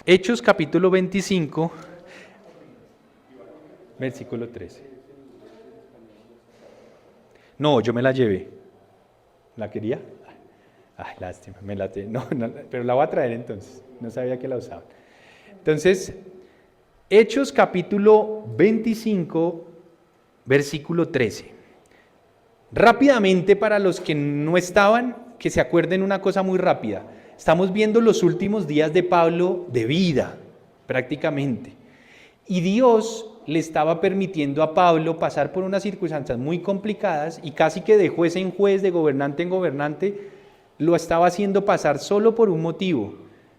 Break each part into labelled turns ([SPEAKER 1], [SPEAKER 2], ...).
[SPEAKER 1] Hechos capítulo 25, versículo 13. No, yo me la llevé. ¿La quería? Ay, lástima, pero la voy a traer entonces. No sabía que la usaban. Entonces, Hechos capítulo 25, versículo 13. Rápidamente, para los que no estaban, que se acuerden una cosa muy rápida. Estamos viendo los últimos días de Pablo de vida, prácticamente. Y Dios le estaba permitiendo a Pablo pasar por unas circunstancias muy complicadas y casi que de juez en juez, de gobernante en gobernante, lo estaba haciendo pasar solo por un motivo.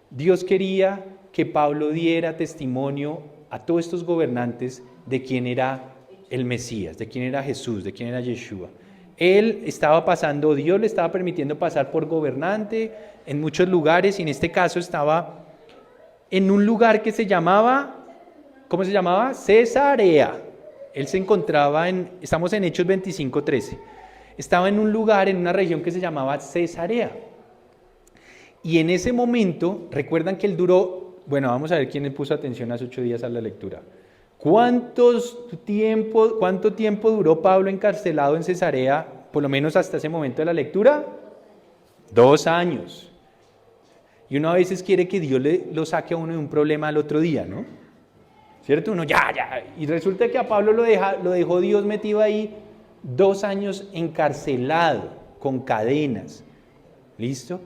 [SPEAKER 1] Dios quería que Pablo diera testimonio a todos estos gobernantes de quién era el Mesías, de quién era Jesús, de quién era Yeshua. Él estaba pasando, Dios le estaba permitiendo pasar por gobernante en muchos lugares y en este caso estaba en un lugar que se llamaba, ¿cómo se llamaba? Cesarea. Él se encontraba estamos en Hechos 25:13. Estaba en un lugar, en una región que se llamaba Cesarea. Y en ese momento, recuerdan que él duró, bueno, vamos a ver quién le puso atención hace 8 días a la lectura. ¿Cuánto tiempo duró Pablo encarcelado en Cesarea, por lo menos hasta ese momento de la lectura? 2 años. Y uno a veces quiere que Dios lo saque a uno de un problema al otro día, ¿no? ¿Cierto? Uno ya. Y resulta que a Pablo lo dejó Dios metido ahí 2 años encarcelado, con cadenas. ¿Listo?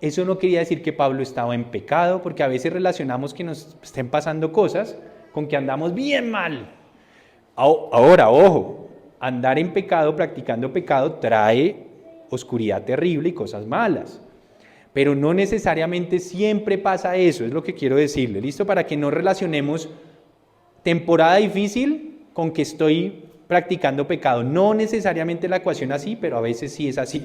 [SPEAKER 1] Eso no quería decir que Pablo estaba en pecado, porque a veces relacionamos que nos estén pasando cosas con que andamos bien mal. Ahora, ojo, andar en pecado, practicando pecado, trae oscuridad terrible y cosas malas. Pero no necesariamente siempre pasa eso, es lo que quiero decirle, ¿listo? Para que no relacionemos temporada difícil con que estoy practicando pecado. No necesariamente la ecuación así, pero a veces sí es así.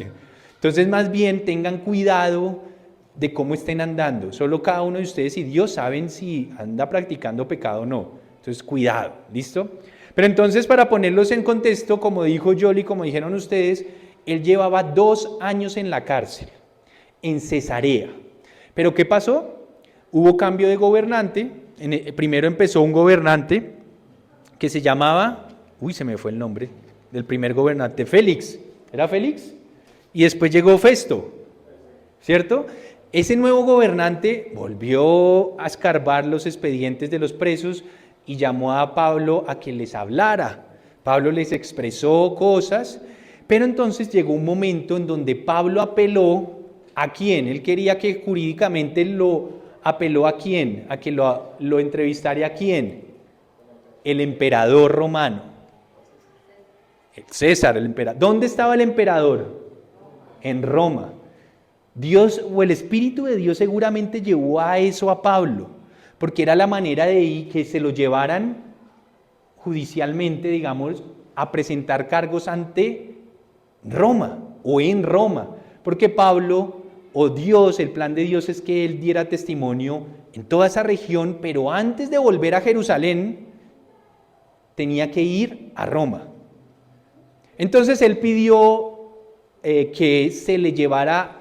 [SPEAKER 1] Entonces, más bien, tengan cuidado de cómo estén andando. Solo cada uno de ustedes y Dios saben si anda practicando pecado o no. Entonces, cuidado, ¿listo? Pero entonces, para ponerlos en contexto, como dijo Yoli, como dijeron ustedes, él llevaba 2 años en la cárcel, en Cesarea. ¿Pero qué pasó? Hubo cambio de gobernante. Primero empezó un gobernante que se llamaba, se me fue el nombre del primer gobernante, Félix. ¿Era Félix? Y después llegó Festo, ¿cierto? Ese nuevo gobernante volvió a escarbar los expedientes de los presos y llamó a Pablo a que les hablara. Pablo les expresó cosas, pero entonces llegó un momento en donde Pablo apeló ¿a quién? Él quería que jurídicamente lo apeló ¿a quién? A que lo entrevistara ¿a quién? El emperador romano. El César, el emperador. ¿Dónde estaba el emperador? En Roma. Dios o el Espíritu de Dios seguramente llevó a eso a Pablo, porque era la manera de que se lo llevaran judicialmente, digamos, a presentar cargos ante Roma o en Roma, porque Pablo o Dios, el plan de Dios es que él diera testimonio en toda esa región, pero antes de volver a Jerusalén tenía que ir a Roma. Entonces él pidió que se le llevara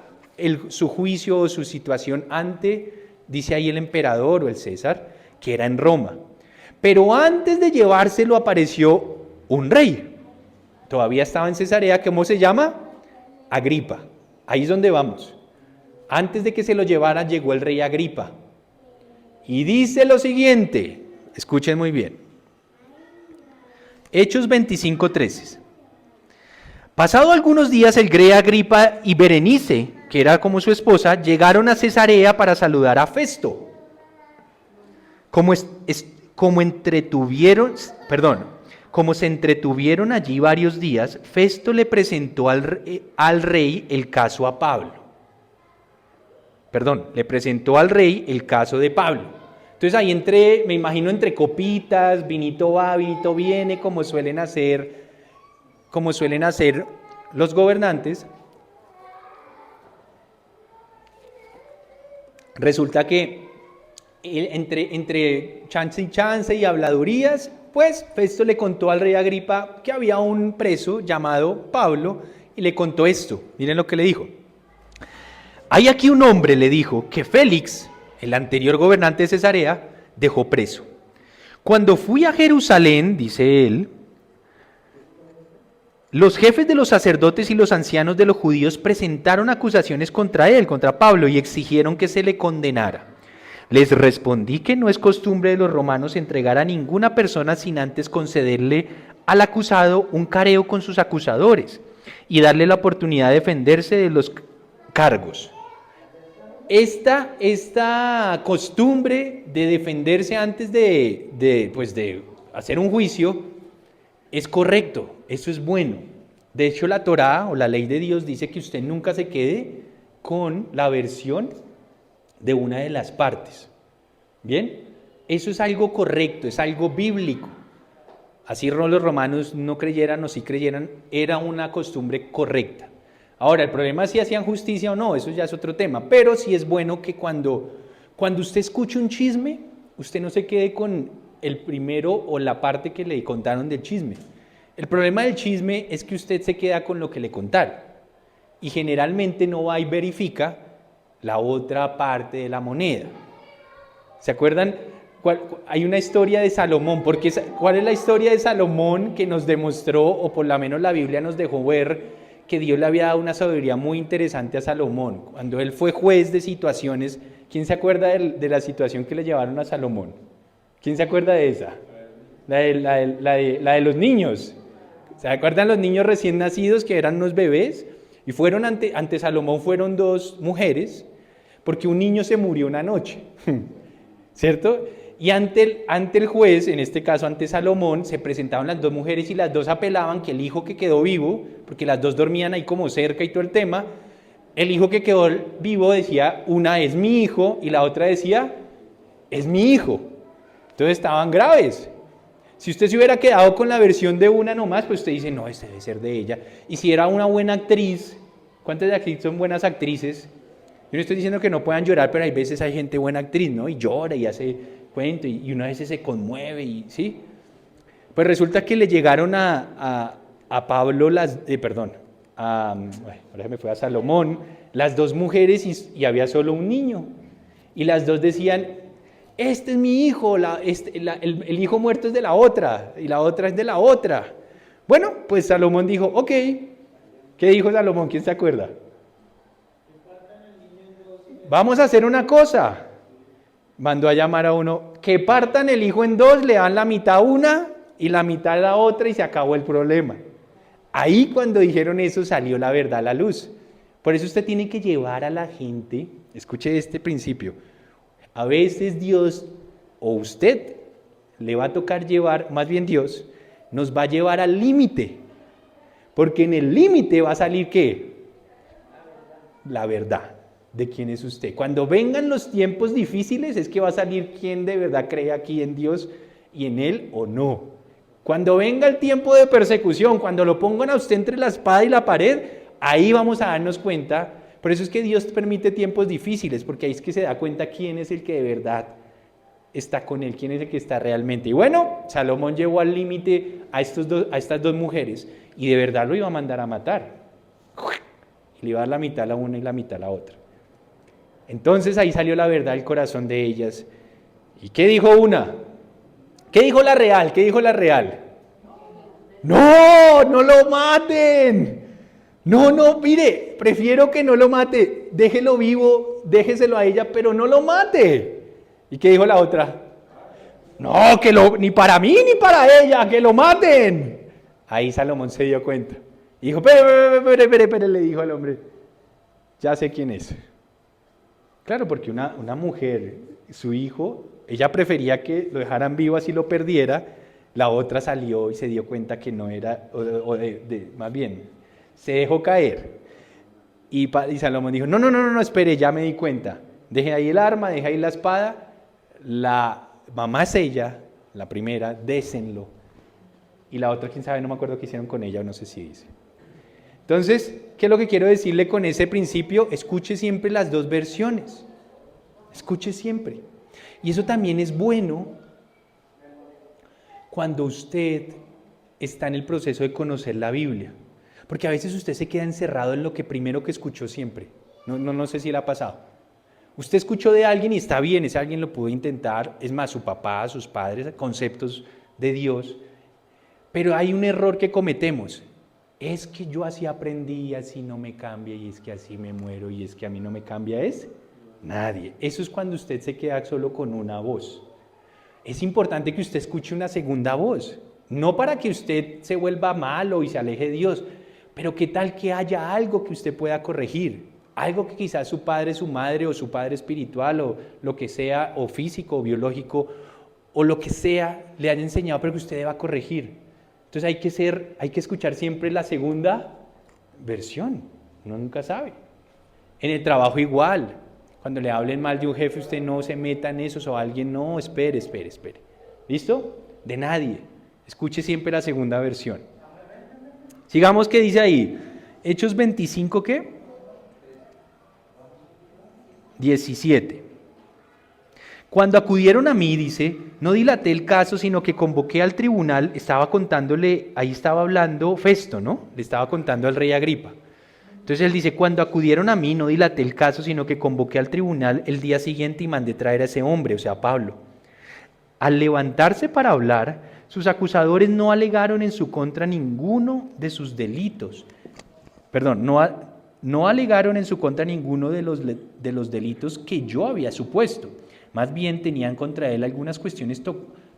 [SPEAKER 1] su juicio o su situación ante, dice ahí el emperador o el César, que era en Roma. Pero antes de llevárselo apareció un rey. Todavía estaba en Cesarea, ¿cómo se llama? Agripa. Ahí es donde vamos. Antes de que se lo llevara llegó el rey Agripa. Y dice lo siguiente, escuchen muy bien. Hechos 25:13. Pasado algunos días, el rey Agripa y Berenice, que era como su esposa, llegaron a Cesarea para saludar a Festo. Como se entretuvieron allí varios días, Festo le presentó al rey el caso a Pablo. Le presentó al rey el caso de Pablo. Entonces ahí me imagino entre copitas, vinito va, vinito viene, como suelen hacer los gobernantes. Resulta que entre chance y habladurías, pues Festo le contó al rey Agripa que había un preso llamado Pablo y le contó esto. Miren lo que le dijo. Hay aquí un hombre, le dijo, que Félix, el anterior gobernante de Cesarea, dejó preso. Cuando fui a Jerusalén, dice él, los jefes de los sacerdotes y los ancianos de los judíos presentaron acusaciones contra él, contra Pablo, y exigieron que se le condenara. Les respondí que no es costumbre de los romanos entregar a ninguna persona sin antes concederle al acusado un careo con sus acusadores y darle la oportunidad de defenderse de los cargos. Esta costumbre de defenderse antes de hacer un juicio es correcto, eso es bueno. De hecho, la Torá o la ley de Dios dice que usted nunca se quede con la versión de una de las partes. ¿Bien? Eso es algo correcto, es algo bíblico. Así los romanos no creyeran o sí creyeran, era una costumbre correcta. Ahora, el problema es si hacían justicia o no, eso ya es otro tema, pero sí es bueno que cuando usted escuche un chisme, usted no se quede con el primero o la parte que le contaron del chisme. El problema del chisme es que usted se queda con lo que le contaron y generalmente no va y verifica la otra parte de la moneda. ¿Se acuerdan? Hay una historia de Salomón, porque ¿cuál es la historia de Salomón que nos demostró, o por lo menos la Biblia nos dejó ver, que Dios le había dado una sabiduría muy interesante a Salomón? Cuando él fue juez de situaciones, ¿quién se acuerda de la situación que le llevaron a Salomón? ¿Quién se acuerda de esa? La de los niños. ¿Se acuerdan los niños recién nacidos que eran unos bebés? Y fueron ante Salomón fueron dos mujeres, porque un niño se murió una noche, ¿cierto? Y ante el juez, en este caso ante Salomón, se presentaron las dos mujeres y las dos apelaban que el hijo que quedó vivo, porque las dos dormían ahí como cerca y todo el tema, el hijo que quedó vivo decía, una es mi hijo y la otra decía, es mi hijo. Entonces estaban graves. Si usted se hubiera quedado con la versión de una nomás, pues usted dice, no, este debe ser de ella. Y si era una buena actriz, ¿cuántas de aquí son buenas actrices? Yo no estoy diciendo que no puedan llorar, pero hay veces hay gente buena actriz, ¿no? Y llora y hace cuento y una vez se conmueve, y ¿sí? Pues resulta que le llegaron a Pablo, ahora me fue a Salomón, las dos mujeres y había solo un niño. Y las dos decían, este es mi hijo, el hijo muerto es de la otra, y la otra es de la otra. Bueno, pues Salomón dijo, ok. ¿Qué dijo Salomón? ¿Quién se acuerda? Vamos a hacer una cosa. Mandó a llamar a uno, que partan el hijo en dos, le dan la mitad a una y la mitad a la otra y se acabó el problema. Ahí cuando dijeron eso salió la verdad a la luz. Por eso usted tiene que llevar a la gente, escuche este principio, a veces Dios o usted le va a tocar llevar, más bien Dios, nos va a llevar al límite, porque en el límite va a salir ¿qué? La verdad de quién es usted. Cuando vengan los tiempos difíciles es que va a salir quién de verdad cree aquí en Dios y en Él o no. Cuando venga el tiempo de persecución, cuando lo pongan a usted entre la espada y la pared, ahí vamos a darnos cuenta. Por eso es que Dios permite tiempos difíciles, porque ahí es que se da cuenta quién es el que de verdad está con Él, quién es el que está realmente. Y bueno, Salomón llevó al límite a estas dos mujeres y de verdad lo iba a mandar a matar. Y le iba a dar la mitad a la una y la mitad a la otra. Entonces ahí salió la verdad del corazón de ellas. ¿Y qué dijo una? ¿Qué dijo la real? ¿Qué dijo la real? No, no lo maten. No, mire, prefiero que no lo mate. Déjelo vivo, déjeselo a ella, pero no lo mate. ¿Y qué dijo la otra? No, ni para mí ni para ella, que lo maten. Ahí Salomón se dio cuenta. Y dijo, espere, le dijo al hombre, ya sé quién es. Claro, porque una mujer, su hijo, ella prefería que lo dejaran vivo así lo perdiera, la otra salió y se dio cuenta que no era, más bien, se dejó caer. Y Salomón dijo, no, espere, ya me di cuenta, deje ahí el arma, deje ahí la espada, la mamá es ella, la primera, désenlo. Y la otra, quién sabe, no me acuerdo qué hicieron con ella, o no sé si dice. Entonces, ¿qué es lo que quiero decirle con ese principio? Escuche siempre las dos versiones. Escuche siempre. Y eso también es bueno cuando usted está en el proceso de conocer la Biblia. Porque a veces usted se queda encerrado en lo que primero que escuchó siempre. No sé si le ha pasado. Usted escuchó de alguien y está bien, ese alguien lo pudo intentar, es más, su papá, sus padres, conceptos de Dios, pero hay un error que cometemos. Es que yo así aprendí, así no me cambia, y es que así me muero, y es que a mí no me cambia, es nadie. Eso es cuando usted se queda solo con una voz. Es importante que usted escuche una segunda voz, no para que usted se vuelva malo y se aleje de Dios, pero qué tal que haya algo que usted pueda corregir, algo que quizás su padre, su madre o su padre espiritual o lo que sea, o físico o biológico, o lo que sea, le haya enseñado, pero que usted deba corregir. Entonces hay que escuchar siempre la segunda versión, uno nunca sabe. En el trabajo igual, cuando le hablen mal de un jefe, usted no se meta en eso, o alguien, no, espere. ¿Listo? De nadie. Escuche siempre la segunda versión. Sigamos, ¿qué dice ahí? Hechos 25, ¿qué? 17. Cuando acudieron a mí, dice, no dilaté el caso, sino que convoqué al tribunal, estaba contándole, ahí estaba hablando Festo, ¿no? Le estaba contando al rey Agripa. Entonces él dice, cuando acudieron a mí, no dilaté el caso, sino que convoqué al tribunal el día siguiente y mandé traer a ese hombre, o sea, Pablo. Al levantarse para hablar, sus acusadores no alegaron en su contra ninguno de sus delitos. Perdón, no alegaron en su contra ninguno de los delitos que yo había supuesto. Más bien tenían contra él algunas cuestiones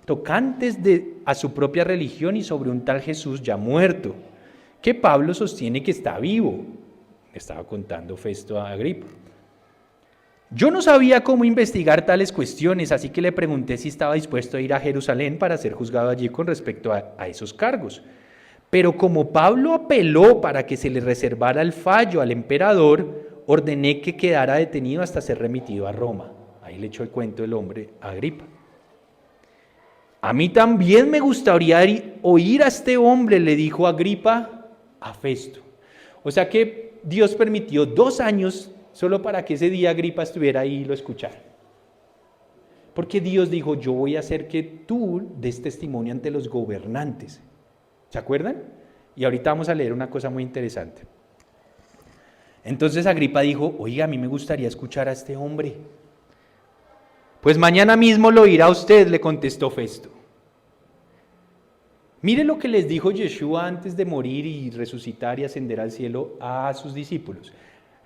[SPEAKER 1] tocantes a su propia religión y sobre un tal Jesús ya muerto, que Pablo sostiene que está vivo. Estaba contando Festo a Agripa. Yo no sabía cómo investigar tales cuestiones, así que le pregunté si estaba dispuesto a ir a Jerusalén para ser juzgado allí con respecto a esos cargos. Pero como Pablo apeló para que se le reservara el fallo al emperador, ordené que quedara detenido hasta ser remitido a Roma. Ahí le echó el cuento el hombre a Agripa. A mí también me gustaría oír a este hombre, le dijo Agripa a Festo. O sea que Dios permitió 2 años solo para que ese día Agripa estuviera ahí y lo escuchara. Porque Dios dijo, yo voy a hacer que tú des testimonio ante los gobernantes. ¿Se acuerdan? Y ahorita vamos a leer una cosa muy interesante. Entonces Agripa dijo, oiga, a mí me gustaría escuchar a este hombre. Pues mañana mismo lo oirá usted, le contestó Festo. Mire lo que les dijo Yeshua antes de morir y resucitar y ascender al cielo a sus discípulos.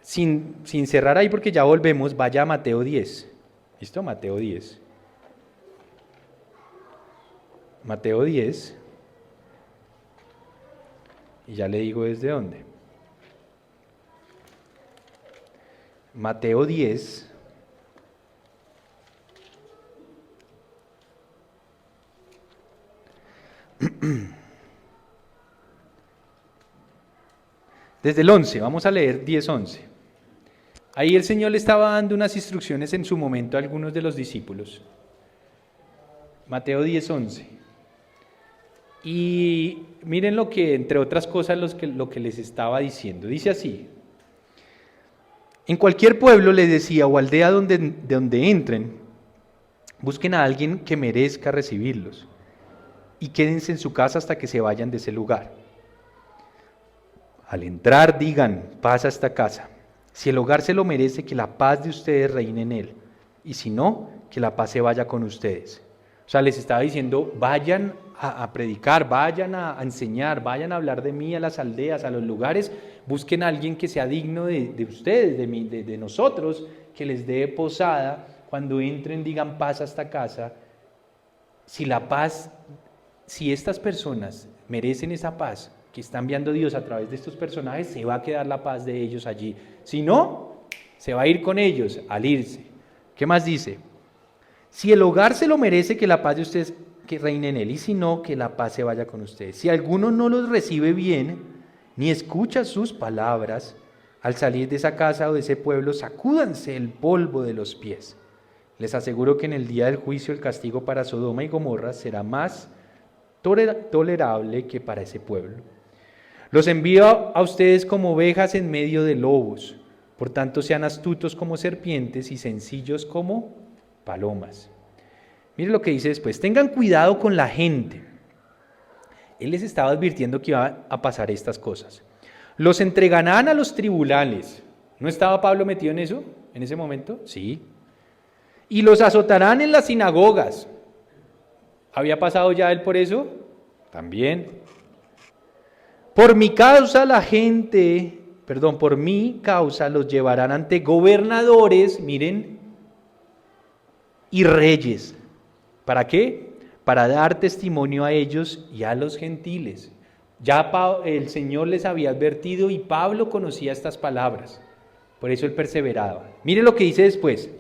[SPEAKER 1] Sin cerrar ahí porque ya volvemos, vaya a Mateo 10. ¿Listo? Mateo 10. Mateo 10. Y ya le digo desde dónde. Mateo 10. Desde el 11, vamos a leer 10:11. Ahí el Señor le estaba dando unas instrucciones en su momento a algunos de los discípulos. Mateo 10:11. Y miren lo que, entre otras cosas, lo que les estaba diciendo. Dice así: en cualquier pueblo, les decía, o aldea de donde entren, busquen a alguien que merezca recibirlos y quédense en su casa hasta que se vayan de ese lugar. Al entrar digan, paz a esta casa. Si el hogar se lo merece, que la paz de ustedes reine en él, y si no, que la paz se vaya con ustedes. O sea, les estaba diciendo, vayan a predicar, vayan a enseñar, vayan a hablar de mí a las aldeas, a los lugares, busquen a alguien que sea digno de ustedes, de nosotros, que les dé posada. Cuando entren digan paz a esta casa. Si estas personas merecen esa paz que está enviando Dios a través de estos personajes, se va a quedar la paz de ellos allí. Si no, se va a ir con ellos al irse. ¿Qué más dice? Si el hogar se lo merece, que la paz de ustedes que reine en él, y si no, que la paz se vaya con ustedes. Si alguno no los recibe bien, ni escucha sus palabras, al salir de esa casa o de ese pueblo, sacúdanse el polvo de los pies. Les aseguro que en el día del juicio el castigo para Sodoma y Gomorra será más tolerable que para ese pueblo. Los envío a ustedes como ovejas en medio de lobos, por tanto sean astutos como serpientes y sencillos como palomas. Mire lo que dice después, tengan cuidado con la gente. Él les estaba advirtiendo que iba a pasar estas cosas. Los entregarán a los tribunales. ¿No estaba Pablo metido en eso? en ese momento? Sí. Y los azotarán en las sinagogas. ¿Había pasado ya él por eso? También. Por mi causa por mi causa los llevarán ante gobernadores, miren, y reyes. ¿Para qué? Para dar testimonio a ellos y a los gentiles. Ya el Señor les había advertido y Pablo conocía estas palabras. Por eso él perseveraba. Mire lo que dice después.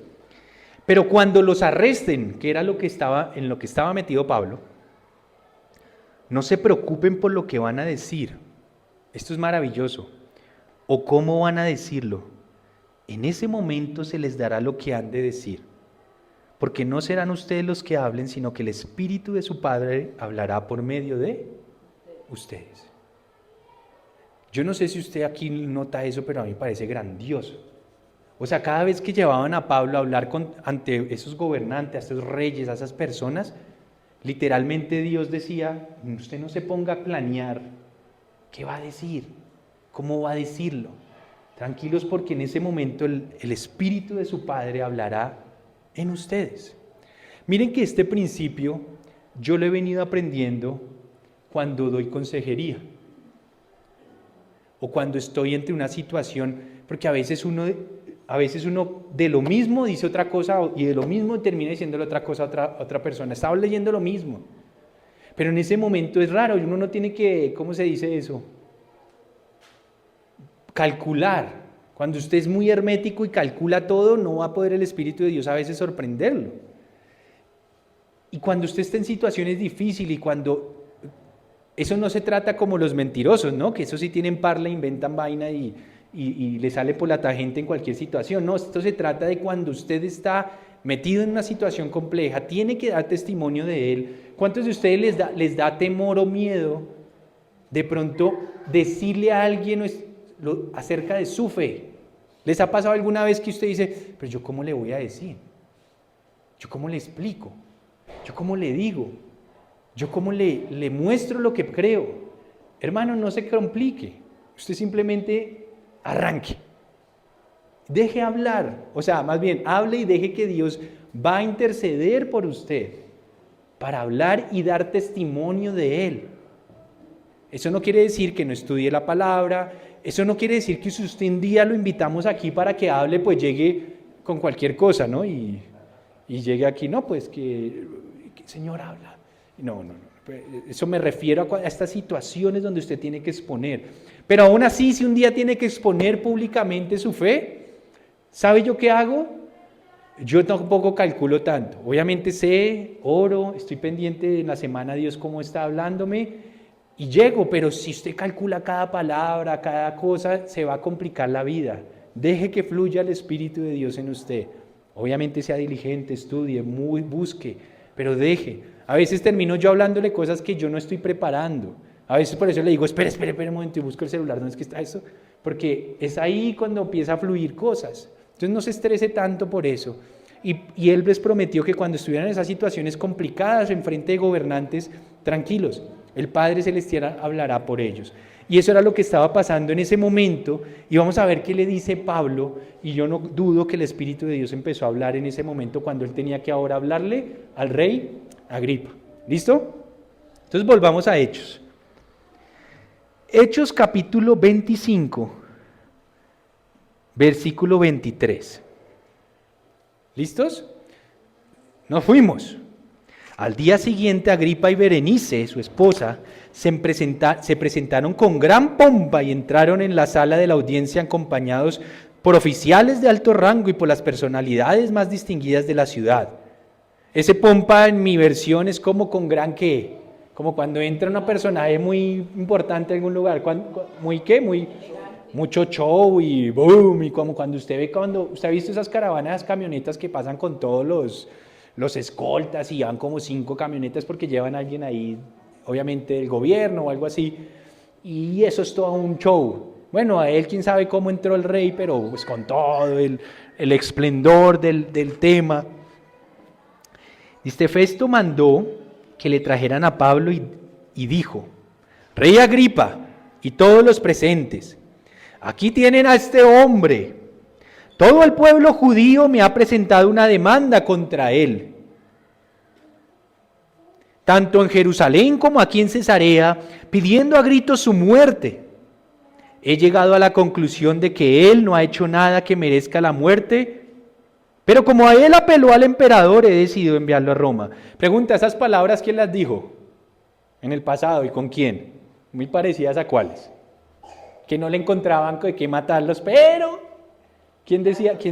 [SPEAKER 1] Pero cuando los arresten, que era en lo que estaba metido Pablo, no se preocupen por lo que van a decir. Esto es maravilloso. ¿O cómo van a decirlo? En ese momento se les dará lo que han de decir. Porque no serán ustedes los que hablen, sino que el Espíritu de su Padre hablará por medio de ustedes. Yo no sé si usted aquí nota eso, pero a mí me parece grandioso. O sea, cada vez que llevaban a Pablo a hablar ante esos gobernantes, a esos reyes, a esas personas, literalmente Dios decía, usted no se ponga a planear qué va a decir, cómo va a decirlo. Tranquilos porque en ese momento el Espíritu de su Padre hablará en ustedes. Miren que este principio yo lo he venido aprendiendo cuando doy consejería o cuando estoy ante una situación, porque a veces uno de lo mismo dice otra cosa y de lo mismo termina diciéndole otra cosa a otra persona. Estaba leyendo lo mismo, pero en ese momento es raro, uno no tiene que, ¿cómo se dice eso? Calcular. Cuando usted es muy hermético y calcula todo, no va a poder el Espíritu de Dios a veces sorprenderlo. Y cuando usted está en situaciones difíciles y cuando eso no se trata como los mentirosos, ¿no? Que eso sí tienen parla, inventan vaina y le sale por la tangente en cualquier situación. No, esto se trata de cuando usted está metido en una situación compleja, tiene que dar testimonio de él. ¿Cuántos de ustedes les da temor o miedo de pronto decirle a alguien acerca de su fe? ¿Les ha pasado alguna vez que usted dice, pero yo cómo le voy a decir? ¿Yo cómo le explico? ¿Yo cómo le digo? ¿Yo cómo le muestro lo que creo? Hermano, no se complique. Usted simplemente arranque. Deje hablar. O sea, más bien, hable y deje que Dios va a interceder por usted para hablar y dar testimonio de Él. Eso no quiere decir que no estudie la palabra. Eso no quiere decir que si usted un día lo invitamos aquí para que hable, pues llegue con cualquier cosa, ¿no? Y llegue aquí, no, pues que el Señor habla. No. Eso me refiero a estas situaciones donde usted tiene que exponer. Pero aún así, si un día tiene que exponer públicamente su fe, ¿sabe yo qué hago? Yo tampoco calculo tanto. Obviamente sé, oro, estoy pendiente en la semana Dios cómo está hablándome y llego, pero si usted calcula cada palabra, cada cosa, se va a complicar la vida. Deje que fluya el Espíritu de Dios en usted. Obviamente sea diligente, estudie, busque, pero deje. A veces termino yo hablándole cosas que yo no estoy preparando. A veces por eso le digo, espere un momento y busco el celular, ¿dónde es que está eso? Porque es ahí cuando empieza a fluir cosas. Entonces no se estrese tanto por eso. Y Él les prometió que cuando estuvieran en esas situaciones complicadas en frente de gobernantes, tranquilos, el Padre Celestial hablará por ellos. Y eso era lo que estaba pasando en ese momento. Y vamos a ver qué le dice Pablo. Y yo no dudo que el Espíritu de Dios empezó a hablar en ese momento cuando él tenía que ahora hablarle al rey Agripa. ¿Listo? Entonces volvamos a Hechos. Hechos capítulo 25, versículo 23. ¿Listos? Nos fuimos. Al día siguiente, Agripa y Berenice, su esposa, se presentaron con gran pompa y entraron en la sala de la audiencia acompañados por oficiales de alto rango y por las personalidades más distinguidas de la ciudad. Ese pompa en mi versión es como con gran qué, como cuando entra una personaje muy importante en algún lugar, mucho show y boom, y como cuando usted ha visto esas caravanas, camionetas que pasan con todos los escoltas y van como 5 camionetas porque llevan a alguien ahí, obviamente del gobierno o algo así, y eso es todo un show. Bueno, a él quién sabe cómo entró el rey, pero pues con todo el esplendor del tema. Festo mandó que le trajeran a Pablo y dijo, Rey Agripa y todos los presentes, aquí tienen a este hombre. Todo el pueblo judío me ha presentado una demanda contra él. Tanto en Jerusalén como aquí en Cesarea, pidiendo a gritos su muerte. He llegado a la conclusión de que él no ha hecho nada que merezca la muerte, pero como a él apeló al emperador, he decidido enviarlo a Roma. Pregunta, ¿esas palabras quién las dijo en el pasado y con quién? Muy parecidas a cuáles. Que no le encontraban de qué matarlos, pero ¿quién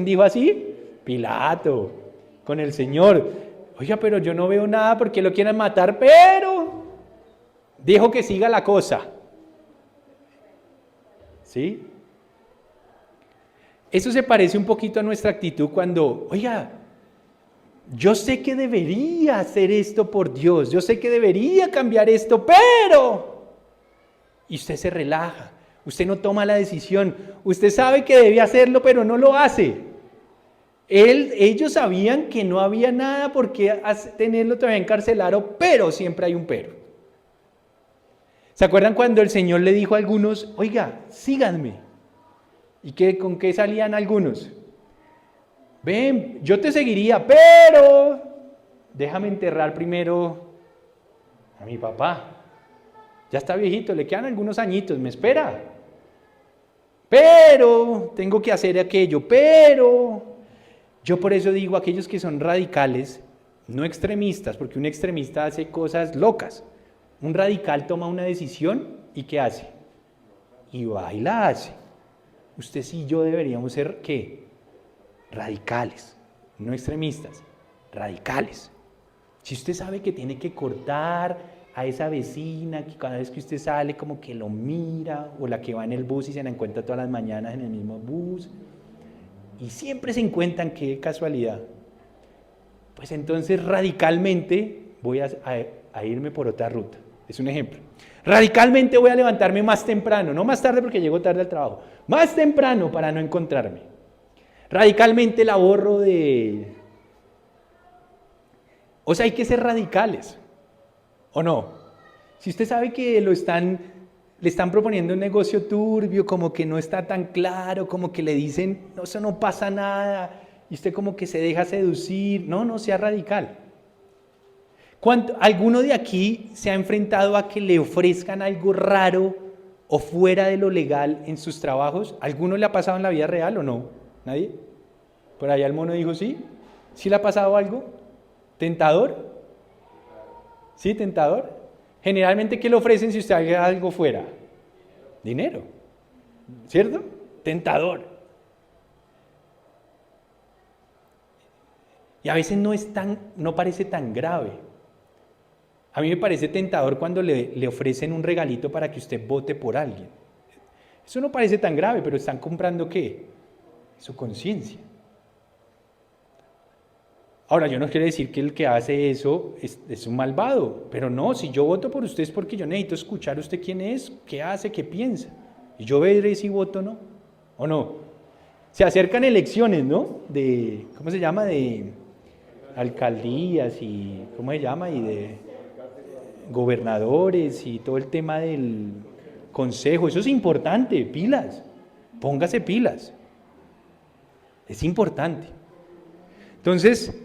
[SPEAKER 1] dijo así? Pilato, con el Señor. Oiga, pero yo no veo nada porque lo quieren matar, pero dijo que siga la cosa. ¿Sí? Eso se parece un poquito a nuestra actitud cuando, oiga, yo sé que debería hacer esto por Dios, yo sé que debería cambiar esto, pero... Y usted se relaja, usted no toma la decisión, usted sabe que debe hacerlo, pero no lo hace. Ellos sabían que no había nada por qué tenerlo todavía encarcelado, pero siempre hay un pero. ¿Se acuerdan cuando el Señor le dijo a algunos, oiga, síganme? ¿Y con qué salían algunos? Ven, yo te seguiría, pero déjame enterrar primero a mi papá. Ya está viejito, le quedan algunos añitos, me espera. Pero tengo que hacer aquello, pero... Yo por eso digo, aquellos que son radicales, no extremistas, porque un extremista hace cosas locas. Un radical toma una decisión y ¿qué hace? Y va y la hace. Usted y yo deberíamos ser, ¿qué? Radicales, no extremistas, radicales. Si usted sabe que tiene que cortar a esa vecina, que cada vez que usted sale como que lo mira, o la que va en el bus y se la encuentra todas las mañanas en el mismo bus, y siempre se encuentran, qué casualidad, pues entonces radicalmente voy a irme por otra ruta. Es un ejemplo. Radicalmente voy a levantarme más temprano, no más tarde porque llego tarde al trabajo, más temprano para no encontrarme. Radicalmente la borro de... O sea, hay que ser radicales, ¿o no? Si usted sabe que le están proponiendo un negocio turbio, como que no está tan claro, como que le dicen, no, eso no pasa nada, y usted como que se deja seducir, no sea radical. ¿Alguno de aquí se ha enfrentado a que le ofrezcan algo raro o fuera de lo legal en sus trabajos? ¿Alguno le ha pasado en la vida real o no? ¿Nadie? Por allá el mono dijo sí. ¿Sí le ha pasado algo? ¿Tentador? ¿Sí, tentador? Generalmente, ¿qué le ofrecen si usted haga algo fuera? Dinero, ¿cierto? Tentador. Y a veces no parece tan grave. A mí me parece tentador cuando le ofrecen un regalito para que usted vote por alguien. Eso no parece tan grave, pero están comprando ¿qué? Su conciencia. Ahora, yo no quiero decir que el que hace eso es un malvado, pero no, si yo voto por usted es porque yo necesito escuchar usted quién es, qué hace, qué piensa. Y yo veré si voto o no, ¿o no? Se acercan elecciones, ¿no? ¿Cómo se llama? De alcaldías y, ¿cómo se llama? Y de gobernadores y todo el tema del consejo. Eso es importante, pilas, póngase pilas. Es importante. Entonces...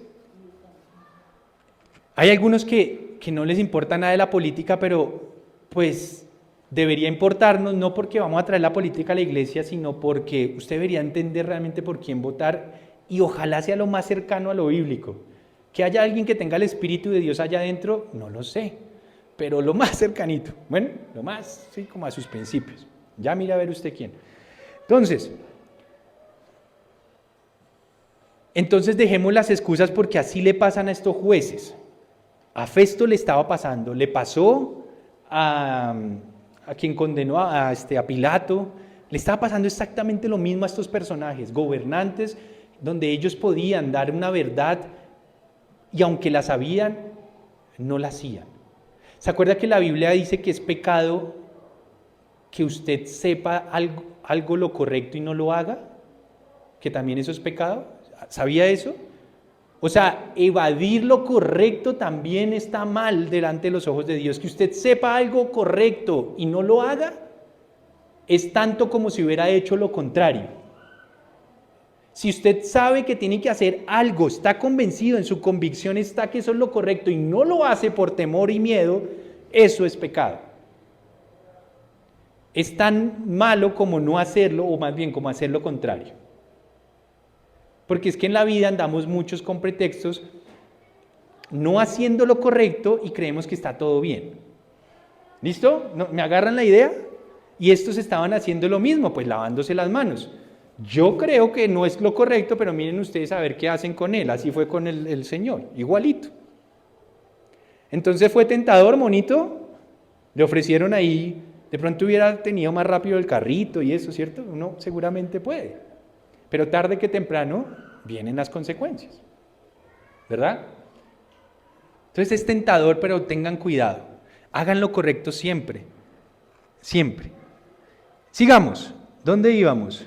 [SPEAKER 1] Hay algunos que no les importa nada de la política, pero pues debería importarnos, no porque vamos a traer la política a la iglesia, sino porque usted debería entender realmente por quién votar y ojalá sea lo más cercano a lo bíblico. Que haya alguien que tenga el Espíritu de Dios allá adentro, no lo sé, pero lo más cercanito, bueno, lo más, sí, como a sus principios. Ya mira a ver usted quién. Entonces dejemos las excusas porque así le pasan a estos jueces. A Festo le estaba pasando, le pasó a quien condenó a Pilato, le estaba pasando exactamente lo mismo a estos personajes, gobernantes, donde ellos podían dar una verdad y aunque la sabían, no la hacían. ¿Se acuerda que la Biblia dice que es pecado que usted sepa algo lo correcto y no lo haga? ¿Que también eso es pecado? ¿Sabía eso? O sea, evadir lo correcto también está mal delante de los ojos de Dios. Que usted sepa algo correcto y no lo haga, es tanto como si hubiera hecho lo contrario. Si usted sabe que tiene que hacer algo, está convencido, en su convicción está que eso es lo correcto y no lo hace por temor y miedo, eso es pecado. Es tan malo como no hacerlo, o más bien como hacer lo contrario. Porque es que en la vida andamos muchos con pretextos, no haciendo lo correcto y creemos que está todo bien. ¿Listo? ¿No? ¿Me agarran la idea? Y estos estaban haciendo lo mismo, pues lavándose las manos. Yo creo que no es lo correcto, pero miren ustedes a ver qué hacen con él. Así fue con el Señor, igualito. Entonces fue tentador, monito. Le ofrecieron ahí, de pronto hubiera tenido más rápido el carrito y eso, ¿cierto? Uno seguramente puede. Pero tarde que temprano vienen las consecuencias, ¿verdad? Entonces es tentador, pero tengan cuidado. Hagan lo correcto siempre. Siempre. Sigamos. ¿Dónde íbamos?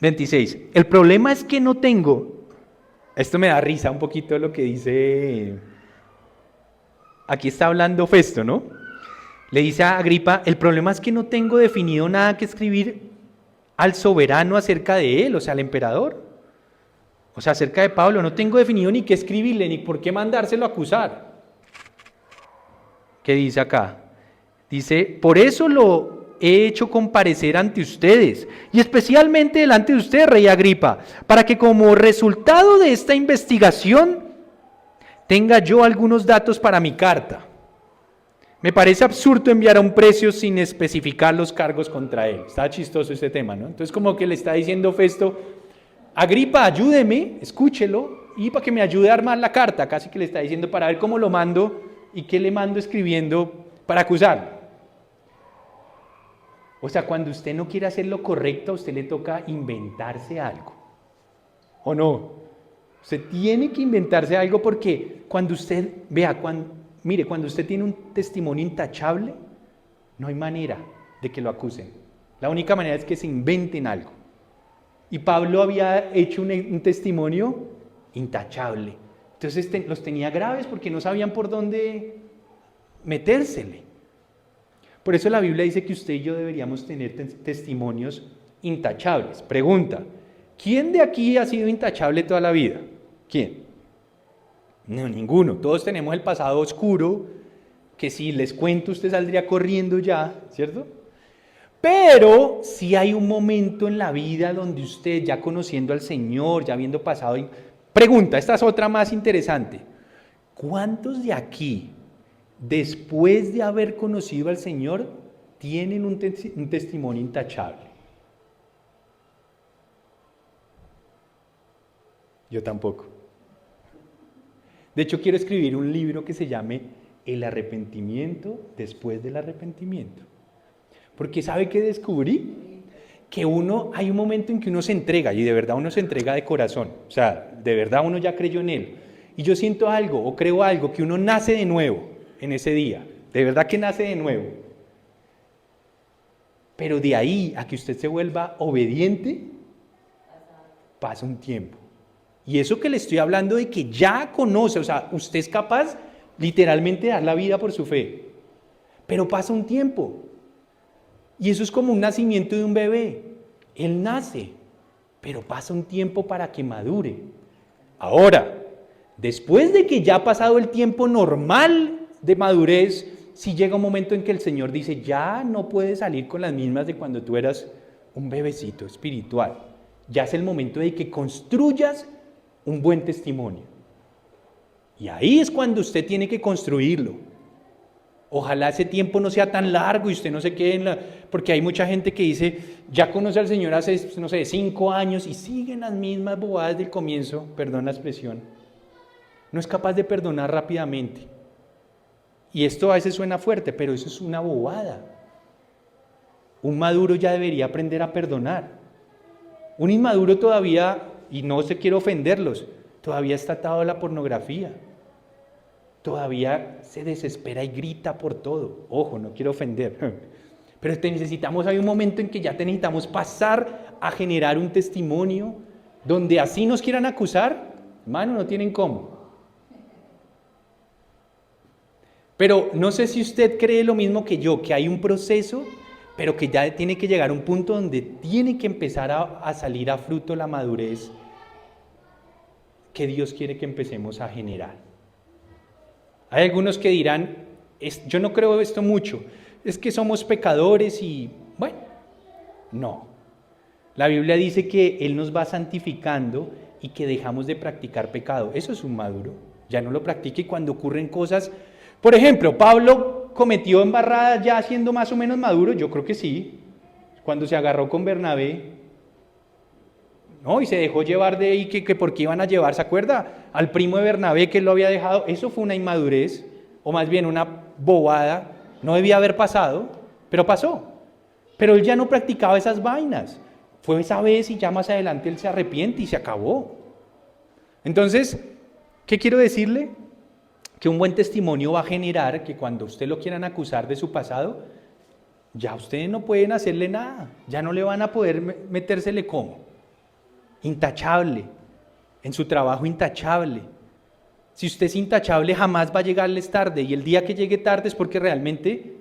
[SPEAKER 1] 26. El problema es que no tengo. Esto me da risa un poquito lo que dice. Aquí está hablando Festo, ¿no? Le dice a Agripa: el problema es que no tengo definido nada que escribir al soberano acerca de él, o sea, al emperador. O sea, acerca de Pablo, no tengo definido ni qué escribirle, ni por qué mandárselo a acusar. ¿Qué dice acá? Dice: por eso lo he hecho comparecer ante ustedes, y especialmente delante de usted, rey Agripa, para que como resultado de esta investigación tenga yo algunos datos para mi carta. Me parece absurdo enviar a un precio sin especificar los cargos contra él. Está chistoso este tema, ¿no? Entonces como que le está diciendo Festo: Agripa, ayúdeme, escúchelo, y para que me ayude a armar la carta. Casi que le está diciendo para ver cómo lo mando y qué le mando escribiendo para acusarlo. O sea, cuando usted no quiere hacer lo correcto, a usted le toca inventarse algo. ¿O no? Usted tiene que inventarse algo porque cuando usted, mire, cuando usted tiene un testimonio intachable, no hay manera de que lo acusen. La única manera es que se inventen algo. Y Pablo había hecho un testimonio intachable. Entonces los tenía graves porque no sabían por dónde metérsele. Por eso la Biblia dice que usted y yo deberíamos tener testimonios intachables. Pregunta: ¿quién de aquí ha sido intachable toda la vida? ¿Quién? No, ninguno. Todos tenemos el pasado oscuro, que si les cuento usted saldría corriendo ya, ¿cierto? Pero si hay un momento en la vida donde usted, ya conociendo al Señor, ya habiendo pasado... Pregunta, esta es otra más interesante. ¿Cuántos de aquí, después de haber conocido al Señor, tienen un testimonio intachable? Yo tampoco. De hecho, quiero escribir un libro que se llame El arrepentimiento después del arrepentimiento. Porque ¿sabe qué descubrí? Que hay un momento en que uno se entrega, y de verdad uno se entrega de corazón. O sea, de verdad uno ya creyó en Él. Y yo siento algo, o creo algo, que uno nace de nuevo en ese día. De verdad que nace de nuevo. Pero de ahí a que usted se vuelva obediente, pasa un tiempo. Y eso que le estoy hablando de que ya conoce, o sea, usted es capaz literalmente de dar la vida por su fe. Pero pasa un tiempo. Y eso es como un nacimiento de un bebé. Él nace, pero pasa un tiempo para que madure. Ahora, después de que ya ha pasado el tiempo normal de madurez, si llega un momento en que el Señor dice: ya no puedes salir con las mismas de cuando tú eras un bebecito espiritual. Ya es el momento de que construyas un buen testimonio. Y ahí es cuando usted tiene que construirlo. Ojalá ese tiempo no sea tan largo y usted no se quede en la... Porque hay mucha gente que dice: ya conoce al Señor hace, no sé, 5 años y siguen las mismas bobadas del comienzo, perdón la expresión. No es capaz de perdonar rápidamente. Y esto a veces suena fuerte, pero eso es una bobada. Un maduro ya debería aprender a perdonar. Un inmaduro todavía, y no se quiere ofenderlos, todavía está atado a la pornografía. Todavía se desespera y grita por todo. Ojo, no quiero ofender. Pero hay un momento en que ya necesitamos pasar a generar un testimonio donde así nos quieran acusar, hermano, no tienen cómo. Pero no sé si usted cree lo mismo que yo, que hay un proceso pero que ya tiene que llegar a un punto donde tiene que empezar a salir a fruto la madurez que Dios quiere que empecemos a generar. Hay algunos que dirán, yo no creo esto mucho, es que somos pecadores y bueno, no. La Biblia dice que Él nos va santificando y que dejamos de practicar pecado. Eso es un maduro. Ya no lo practique cuando ocurren cosas. Por ejemplo, Pablo cometió embarradas ya siendo más o menos maduro. Yo creo que sí. Cuando se agarró con Bernabé. No, y se dejó llevar de ahí que porque iban a llevar, ¿se acuerda? Al primo de Bernabé que él lo había dejado. Eso fue una inmadurez, o más bien una bobada. No debía haber pasado, pero pasó. Pero él ya no practicaba esas vainas. Fue esa vez y ya más adelante él se arrepiente y se acabó. Entonces, ¿qué quiero decirle? Que un buen testimonio va a generar que cuando usted lo quieran acusar de su pasado, ya ustedes no pueden hacerle nada. Ya no le van a poder metérsele como. Intachable. En su trabajo intachable. Si usted es intachable, jamás va a llegarles tarde. Y el día que llegue tarde es porque realmente...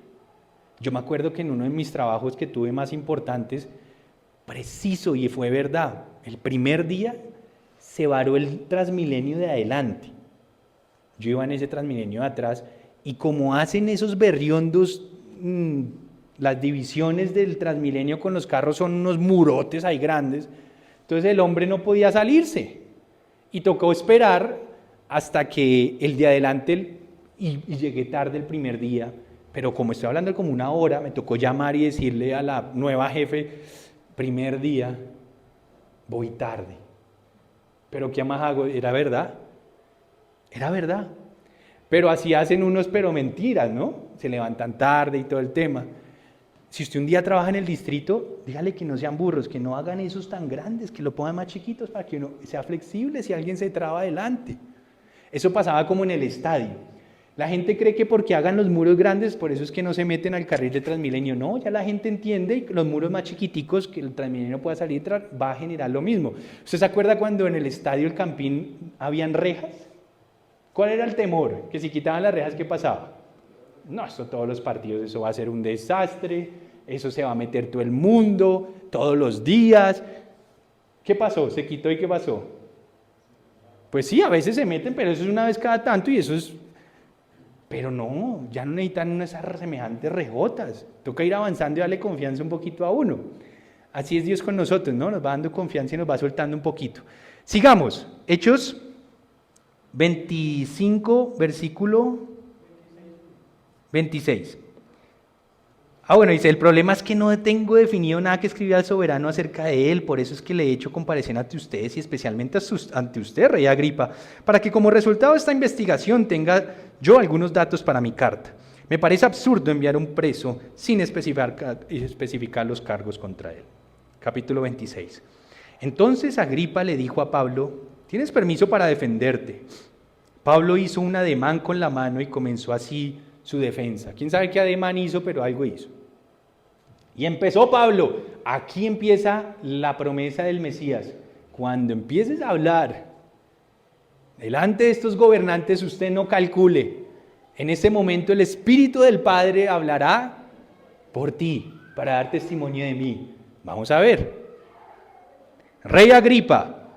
[SPEAKER 1] Yo me acuerdo que en uno de mis trabajos que tuve más importantes, preciso, y fue verdad, el primer día se varó el Transmilenio de adelante. Yo iba en ese Transmilenio de atrás, y como hacen esos berriondos, las divisiones del Transmilenio con los carros son unos murotes ahí grandes, entonces el hombre no podía salirse, y tocó esperar hasta que el de adelante, y llegué tarde el primer día, pero como estoy hablando de como una hora, me tocó llamar y decirle a la nueva jefe, primer día, voy tarde. Pero ¿qué más hago? Era verdad. Era verdad. Pero así hacen unos, pero mentiras, ¿no? Se levantan tarde y todo el tema. Si usted un día trabaja en el distrito, dígale que no sean burros, que no hagan esos tan grandes, que lo pongan más chiquitos para que uno sea flexible si alguien se traba adelante. Eso pasaba como en el estadio. La gente cree que porque hagan los muros grandes, por eso es que no se meten al carril de Transmilenio. No, ya la gente entiende que los muros más chiquiticos, que el Transmilenio pueda salir, va a generar lo mismo. ¿Usted se acuerda cuando en el estadio El Campín habían rejas? ¿Cuál era el temor? Que si quitaban las rejas, ¿qué pasaba? No, esto todos los partidos, eso va a ser un desastre, eso se va a meter todo el mundo, todos los días. ¿Qué pasó? ¿Se quitó y qué pasó? Pues sí, a veces se meten, pero eso es una vez cada tanto y eso es... Pero no, ya no necesitan unas semejantes rejotas. Toca ir avanzando y darle confianza un poquito a uno. Así es Dios con nosotros, ¿no? Nos va dando confianza y nos va soltando un poquito. Sigamos. Hechos 25, versículo 26. Bueno, dice, el problema es que no tengo definido nada que escribir al soberano acerca de él, por eso es que le he hecho comparecer ante ustedes y especialmente ante usted, rey Agripa, para que como resultado de esta investigación tenga yo algunos datos para mi carta. Me parece absurdo enviar un preso sin especificar los cargos contra él. Capítulo 26. Entonces Agripa le dijo a Pablo, tienes permiso para defenderte. Pablo hizo un ademán con la mano y comenzó así su defensa. ¿Quién sabe qué ademán hizo? Pero algo hizo. Y empezó Pablo. Aquí empieza la promesa del Mesías. Cuando empieces a hablar delante de estos gobernantes, usted no calcule. En ese momento el Espíritu del Padre hablará por ti, para dar testimonio de mí. Vamos a ver. Rey Agripa,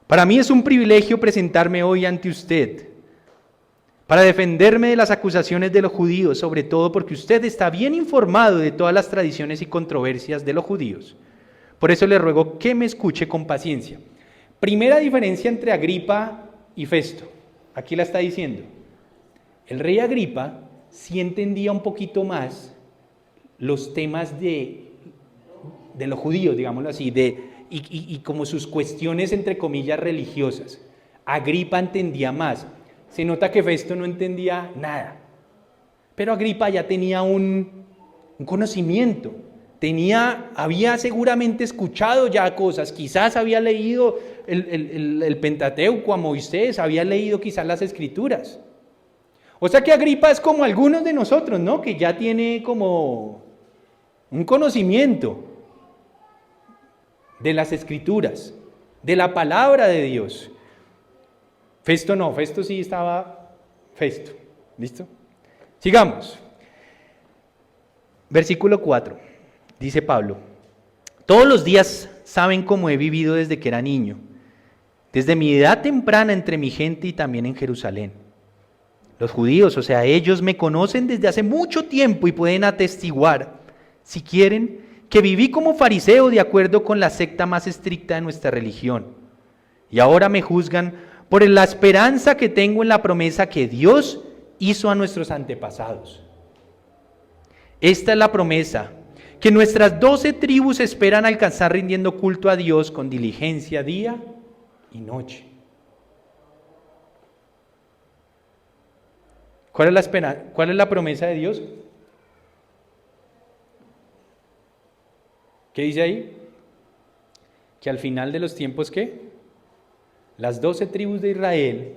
[SPEAKER 1] para mí es un privilegio presentarme hoy ante usted para defenderme de las acusaciones de los judíos, sobre todo porque usted está bien informado de todas las tradiciones y controversias de los judíos. Por eso le ruego que me escuche con paciencia. Primera diferencia entre Agripa y Festo. Aquí la está diciendo. El rey Agripa sí entendía un poquito más los temas de los judíos, digámoslo así, y como sus cuestiones entre comillas religiosas. Agripa entendía más. Se nota que Festo no entendía nada. Pero Agripa ya tenía un conocimiento. Había seguramente escuchado ya cosas. Quizás había leído el Pentateuco a Moisés, había leído quizás las Escrituras. O sea que Agripa es como algunos de nosotros, ¿no? Que ya tiene como un conocimiento de las Escrituras, de la palabra de Dios. Festo no, Festo sí estaba Festo. ¿Listo? Sigamos. Versículo 4, dice Pablo: todos los días saben cómo he vivido desde que era niño, desde mi edad temprana entre mi gente y también en Jerusalén. Los judíos, o sea, ellos me conocen desde hace mucho tiempo y pueden atestiguar, si quieren, que viví como fariseo de acuerdo con la secta más estricta de nuestra religión. Y ahora me juzgan por la esperanza que tengo en la promesa que Dios hizo a nuestros antepasados. Esta es la promesa que nuestras 12 tribus esperan alcanzar rindiendo culto a Dios con diligencia día y noche. ¿Cuál es la esperanza? ¿Cuál es la promesa de Dios? ¿Qué dice ahí? Que al final de los tiempos, ¿qué? Las 12 tribus de Israel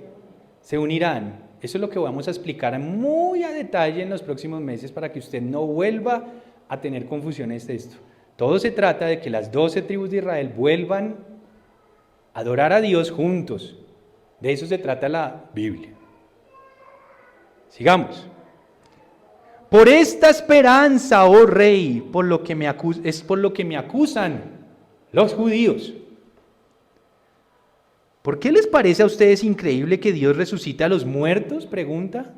[SPEAKER 1] se unirán. Eso es lo que vamos a explicar muy a detalle en los próximos meses para que usted no vuelva a tener confusiones de esto. Todo se trata de que las 12 tribus de Israel vuelvan a adorar a Dios juntos. De eso se trata la Biblia. Sigamos. Por esta esperanza, oh rey, es por lo que me acusan los judíos. ¿Por qué les parece a ustedes increíble que Dios resucite a los muertos? Pregunta.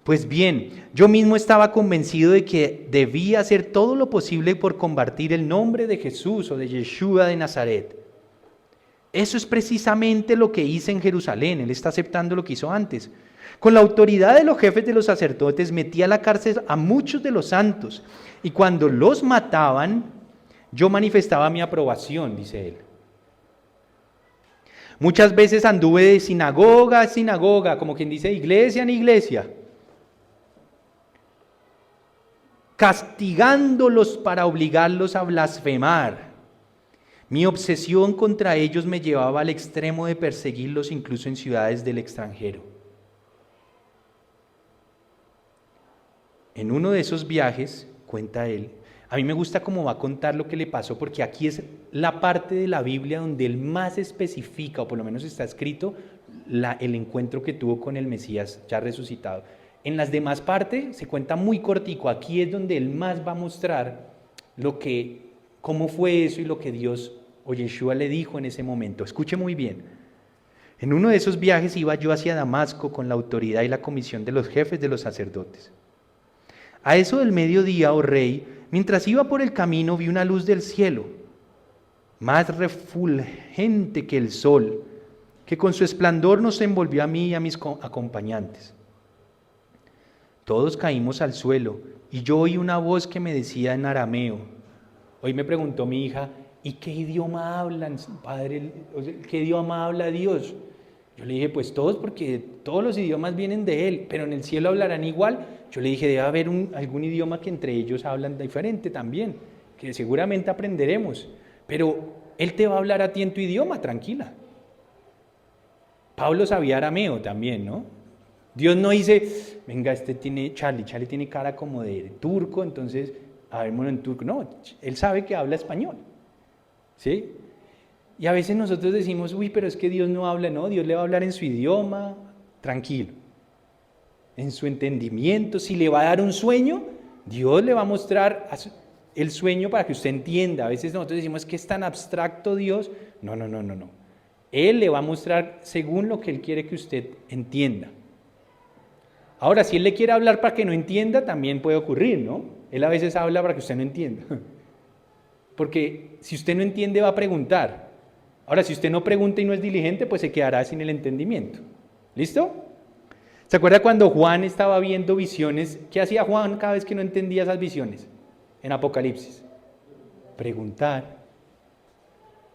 [SPEAKER 1] Pues bien, yo mismo estaba convencido de que debía hacer todo lo posible por combatir el nombre de Jesús o de Yeshua de Nazaret. Eso es precisamente lo que hice en Jerusalén. Él está aceptando lo que hizo antes. Con la autoridad de los jefes de los sacerdotes metí a la cárcel a muchos de los santos, y cuando los mataban, yo manifestaba mi aprobación, dice él. Muchas veces anduve de sinagoga a sinagoga, como quien dice iglesia en iglesia, castigándolos para obligarlos a blasfemar. Mi obsesión contra ellos me llevaba al extremo de perseguirlos incluso en ciudades del extranjero. En uno de esos viajes, cuenta él, a mí me gusta cómo va a contar lo que le pasó, porque aquí es la parte de la Biblia donde él más especifica, o por lo menos está escrito, el encuentro que tuvo con el Mesías ya resucitado. En las demás partes se cuenta muy cortico, aquí es donde él más va a mostrar cómo fue eso y lo que Dios o Yeshua le dijo en ese momento. Escuche muy bien. En uno de esos viajes iba yo hacia Damasco con la autoridad y la comisión de los jefes de los sacerdotes. A eso del mediodía, oh rey, mientras iba por el camino vi una luz del cielo, más refulgente que el sol, que con su esplendor nos envolvió a mí y a mis acompañantes. Todos caímos al suelo y yo oí una voz que me decía en arameo. Hoy me preguntó mi hija, ¿y qué idioma hablan, padre? ¿Qué idioma habla Dios? Yo le dije, pues todos, porque todos los idiomas vienen de Él, pero en el cielo hablarán igual. Yo le dije, debe haber algún idioma que entre ellos hablan diferente también, que seguramente aprenderemos, pero Él te va a hablar a ti en tu idioma, tranquila. Pablo sabía arameo también, ¿no? Dios no dice, venga, Charlie tiene cara como de turco, entonces hablémoslo en turco. No, Él sabe que habla español, ¿sí? Y a veces nosotros decimos, uy, pero es que Dios no habla, no, Dios le va a hablar en su idioma, tranquilo, en su entendimiento. Si le va a dar un sueño, Dios le va a mostrar el sueño para que usted entienda. A veces nosotros decimos que es tan abstracto Dios. No. Él le va a mostrar según lo que Él quiere que usted entienda. Ahora, si Él le quiere hablar para que no entienda, también puede ocurrir, ¿no? Él a veces habla para que usted no entienda. Porque si usted no entiende, va a preguntar. Ahora, si usted no pregunta y no es diligente, pues se quedará sin el entendimiento. ¿Listo? ¿Se acuerda cuando Juan estaba viendo visiones? ¿Qué hacía Juan cada vez que no entendía esas visiones? En Apocalipsis. Preguntar.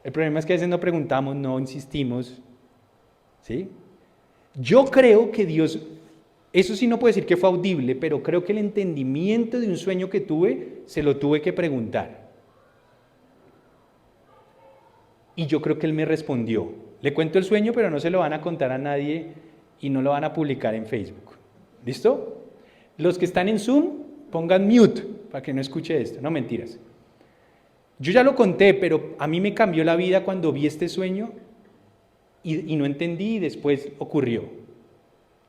[SPEAKER 1] El problema es que a veces no preguntamos, no insistimos. ¿Sí? Yo creo que Dios, eso sí no puedo decir que fue audible, pero creo que el entendimiento de un sueño que tuve, se lo tuve que preguntar. Y yo creo que Él me respondió. Le cuento el sueño, pero no se lo van a contar a nadie y no lo van a publicar en Facebook. ¿Listo? Los que están en Zoom, pongan mute para que no escuche esto. No, mentiras. Yo ya lo conté, pero a mí me cambió la vida cuando vi este sueño y no entendí y después ocurrió.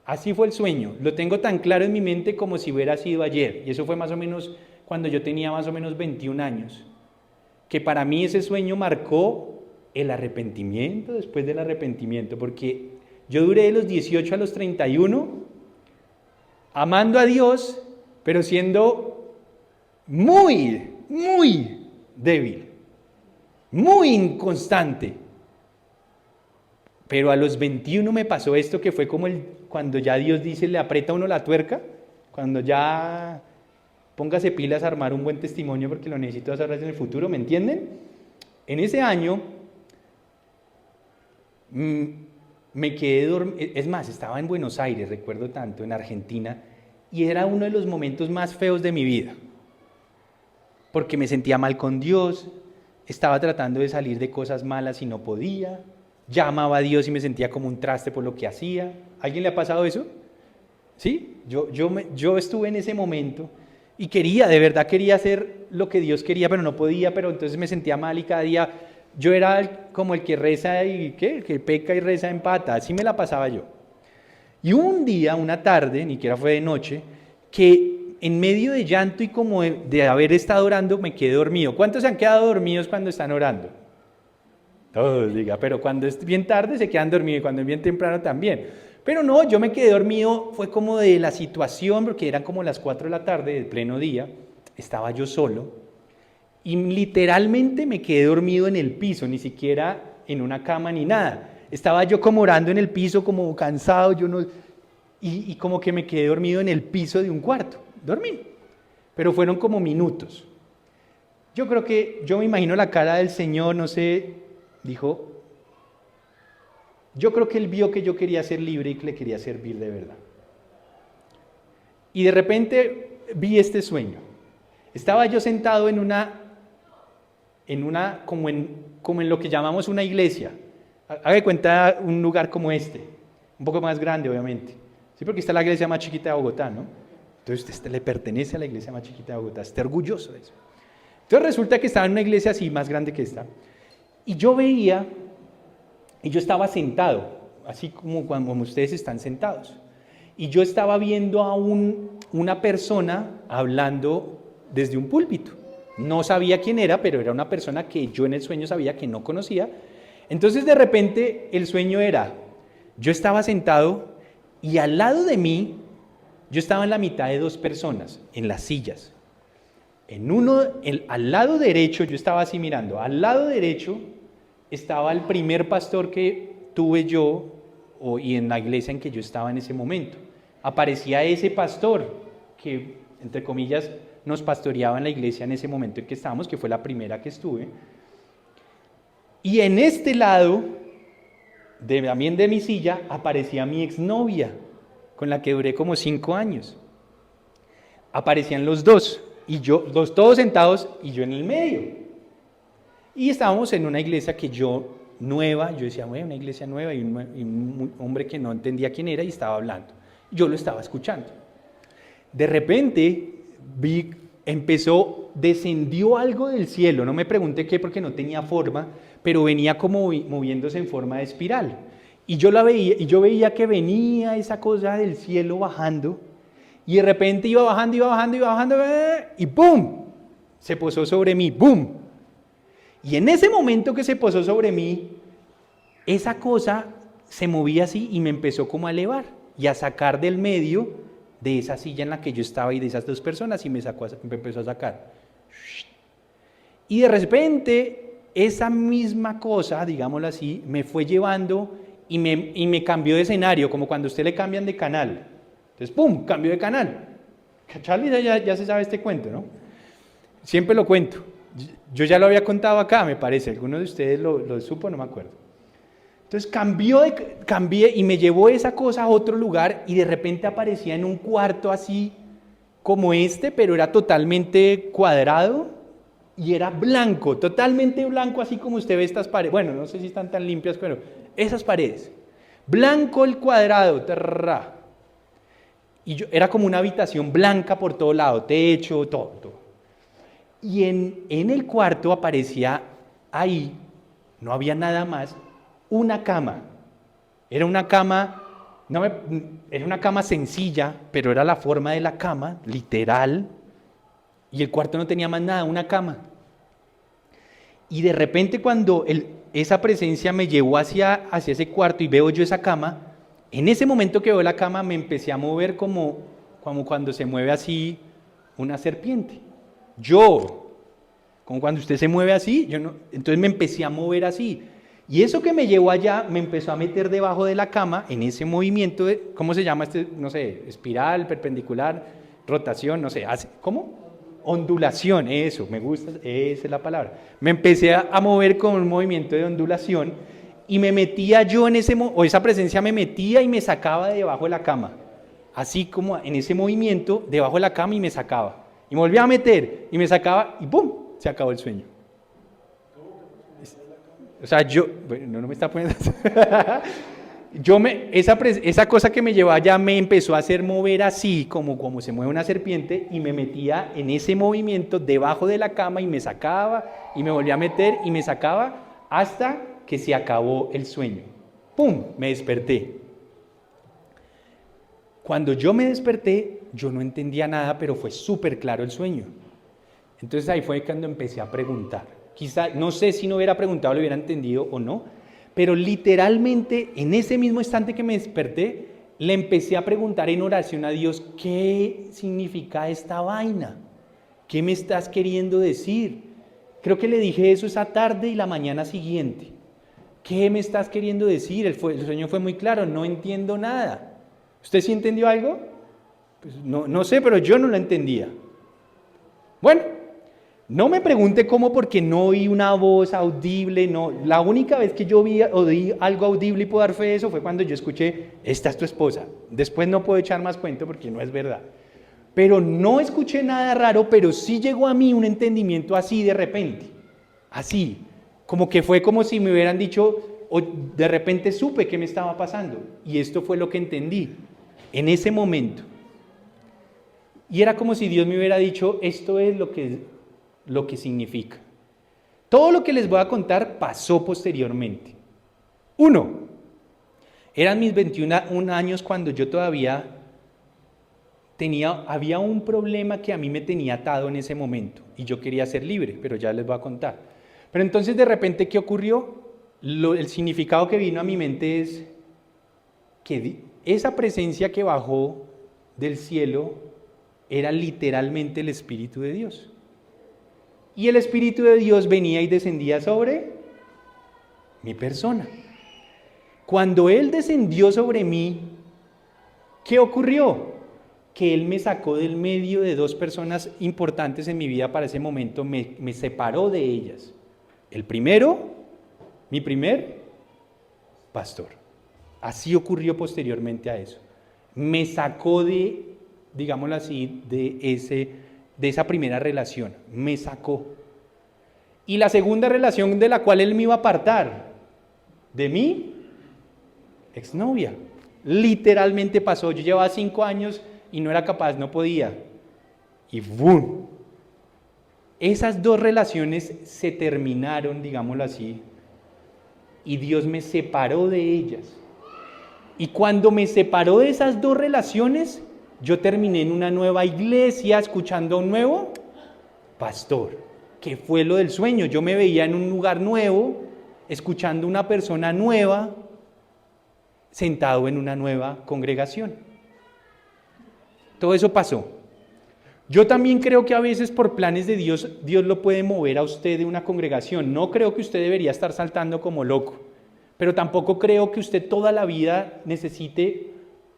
[SPEAKER 1] Así fue el sueño. Lo tengo tan claro en mi mente como si hubiera sido ayer. Y eso fue más o menos cuando yo tenía más o menos 21 años. Que para mí ese sueño marcó el arrepentimiento después del arrepentimiento. Porque yo duré de los 18 a los 31 amando a Dios, pero siendo muy, muy débil, muy inconstante. Pero a los 21 me pasó esto que fue como cuando ya Dios dice, le aprieta a uno la tuerca, cuando ya póngase pilas a armar un buen testimonio porque lo necesito hacer en el futuro, ¿me entienden? En ese año me quedé dormido, es más, estaba en Buenos Aires, recuerdo tanto, en Argentina, y era uno de los momentos más feos de mi vida, porque me sentía mal con Dios, estaba tratando de salir de cosas malas y no podía, ya amaba a Dios y me sentía como un traste por lo que hacía. ¿A alguien le ha pasado eso? ¿Sí? Yo estuve en ese momento y de verdad quería hacer lo que Dios quería, pero no podía, pero entonces me sentía mal y cada día yo era como el que reza y ¿qué? El que peca y reza empata, así me la pasaba yo. Y un día, una tarde, ni siquiera fue de noche, que en medio de llanto y como de haber estado orando, me quedé dormido. ¿Cuántos se han quedado dormidos cuando están orando? Todos, diga, pero cuando es bien tarde se quedan dormidos y cuando es bien temprano también. Pero no, yo me quedé dormido, fue como de la situación, porque eran como las 4 de la tarde, del pleno día, estaba yo solo, y literalmente me quedé dormido en el piso, ni siquiera en una cama ni nada. Estaba yo como orando en el piso, como cansado, y como que me quedé dormido en el piso de un cuarto, dormí. Pero fueron como minutos. Yo me imagino la cara del Señor, no sé, dijo, yo creo que Él vio que yo quería ser libre y que le quería servir de verdad. Y de repente vi este sueño. Estaba yo sentado como en lo que llamamos una iglesia. Haga de cuenta un lugar como este, un poco más grande obviamente. Sí, porque está la iglesia más chiquita de Bogotá, ¿no? Entonces usted le pertenece a la iglesia más chiquita de Bogotá, está orgulloso de eso. Entonces resulta que estaba en una iglesia así, más grande que esta. Y yo veía, y yo estaba sentado, así como cuando ustedes están sentados. Y yo estaba viendo a una persona hablando desde un púlpito. No sabía quién era, pero era una persona que yo en el sueño sabía que no conocía. Entonces de repente el sueño era, yo estaba sentado y al lado de mí, yo estaba en la mitad de dos personas, en las sillas. Al lado derecho, yo estaba así mirando, al lado derecho estaba el primer pastor que tuve yo y en la iglesia en que yo estaba en ese momento. Aparecía ese pastor que, entre comillas, nos pastoreaba en la iglesia en ese momento en que estábamos, que fue la primera que estuve. Y en este lado, también de mi silla, aparecía mi exnovia, con la que duré como 5 años. Aparecían los dos, y los todos sentados y yo en el medio. Y estábamos en una iglesia nueva, yo decía, bueno, una iglesia nueva y un hombre que no entendía quién era y estaba hablando. Yo lo estaba escuchando. De repente descendió algo del cielo, no me pregunté qué porque no tenía forma, pero venía como moviéndose en forma de espiral. Y yo veía que venía esa cosa del cielo bajando, y de repente iba bajando, y ¡pum! Se posó sobre mí, ¡pum! Y en ese momento que se posó sobre mí, esa cosa se movía así y me empezó como a elevar y a sacar del medio de esa silla en la que yo estaba y de esas dos personas y me empezó a sacar. Y de repente esa misma cosa, digámoslo así, me fue llevando y me cambió de escenario, como cuando a usted le cambian de canal. Entonces, ¡pum!, cambio de canal. Charlie ya se sabe este cuento, ¿no? Siempre lo cuento. Yo ya lo había contado acá, me parece. Alguno de ustedes lo supo, no me acuerdo. Entonces cambié y me llevó esa cosa a otro lugar y de repente aparecía en un cuarto así como pero era totalmente cuadrado y era blanco, totalmente blanco, así como usted ve estas paredes. Bueno, no sé si están tan limpias, pero esas paredes. Blanco el cuadrado, tarra. Y era como una habitación blanca por todo lado, techo, todo. Y en el cuarto aparecía ahí, no había nada más, una cama. Era una cama No me- Era una cama sencilla, pero era la forma de la cama, literal, y el cuarto no tenía más nada, una cama. Y de repente cuando esa presencia me llevó hacia ese cuarto y veo yo esa cama, en ese momento que veo la cama me empecé a mover como cuando se mueve así una serpiente. Yo, como cuando usted se mueve así, yo no, entonces me empecé a mover así. Y eso que me llevó allá me empezó a meter debajo de la cama en ese movimiento de, ¿cómo se llama este? No sé, espiral, perpendicular, rotación, no sé, ¿cómo? Ondulación, eso, me gusta, esa es la palabra. Me empecé a mover con un movimiento de ondulación y me metía yo en o esa presencia me metía y me sacaba de debajo de la cama. Así como en ese movimiento, debajo de la cama y me sacaba. Y me volvía a meter y me sacaba y ¡pum! Se acabó el sueño. O sea, bueno, no me está poniendo. Esa cosa que me llevaba allá me empezó a hacer mover así, como se mueve una serpiente, y me metía en ese movimiento debajo de la cama y me sacaba, y me volvía a meter y me sacaba hasta que se acabó el sueño. ¡Pum! Me desperté. Cuando yo me desperté, yo no entendía nada, pero fue súper claro el sueño. Entonces ahí fue cuando empecé a preguntar. Quizá, no sé si no hubiera preguntado, lo hubiera entendido o no, pero literalmente en ese mismo instante que me desperté, le empecé a preguntar en oración a Dios, ¿qué significa esta vaina? ¿Qué me estás queriendo decir? Creo que le dije eso esa tarde y la mañana siguiente. ¿Qué me estás queriendo decir? El sueño fue muy claro, no entiendo nada. ¿Usted sí entendió algo? Pues no sé, pero yo no lo entendía. Bueno, no me pregunte cómo, porque no oí una voz audible, no. La única vez que yo oí algo audible y puedo dar fe de eso fue cuando yo escuché, esta es tu esposa. Después no puedo echar más cuento porque no es verdad. Pero no escuché nada raro, pero sí llegó a mí un entendimiento así de repente. Así, como que fue como si me hubieran dicho, o de repente supe qué me estaba pasando. Y esto fue lo que entendí en ese momento. Y era como si Dios me hubiera dicho, esto es lo que significa. Todo lo que les voy a contar pasó posteriormente. 1. Eran mis 21 años cuando yo todavía había un problema que a mí me tenía atado en ese momento y yo quería ser libre, pero ya les voy a contar. Pero entonces de repente, ¿qué ocurrió? El significado que vino a mi mente es que esa presencia que bajó del cielo era literalmente el Espíritu de Dios. Y el Espíritu de Dios venía y descendía sobre mi persona. Cuando Él descendió sobre mí, ¿qué ocurrió? Que Él me sacó del medio de dos personas importantes en mi vida para ese momento, me separó de ellas. El primero, mi primer pastor. Así ocurrió posteriormente a eso. Me sacó digámoslo así, de esa primera relación. Me sacó. Y la segunda relación de la cual él me iba a apartar, de mi exnovia. Literalmente pasó. Yo llevaba 5 años y no era capaz, no podía. Y ¡bum! Esas dos relaciones se terminaron, digámoslo así, y Dios me separó de ellas. Y cuando me separó de esas dos relaciones, yo terminé en una nueva iglesia escuchando a un nuevo pastor, que fue lo del sueño. Yo me veía en un lugar nuevo, escuchando a una persona nueva, sentado en una nueva congregación. Todo eso pasó. Yo también creo que a veces por planes de Dios, Dios lo puede mover a usted de una congregación. No creo que usted debería estar saltando como loco, pero tampoco creo que usted toda la vida necesite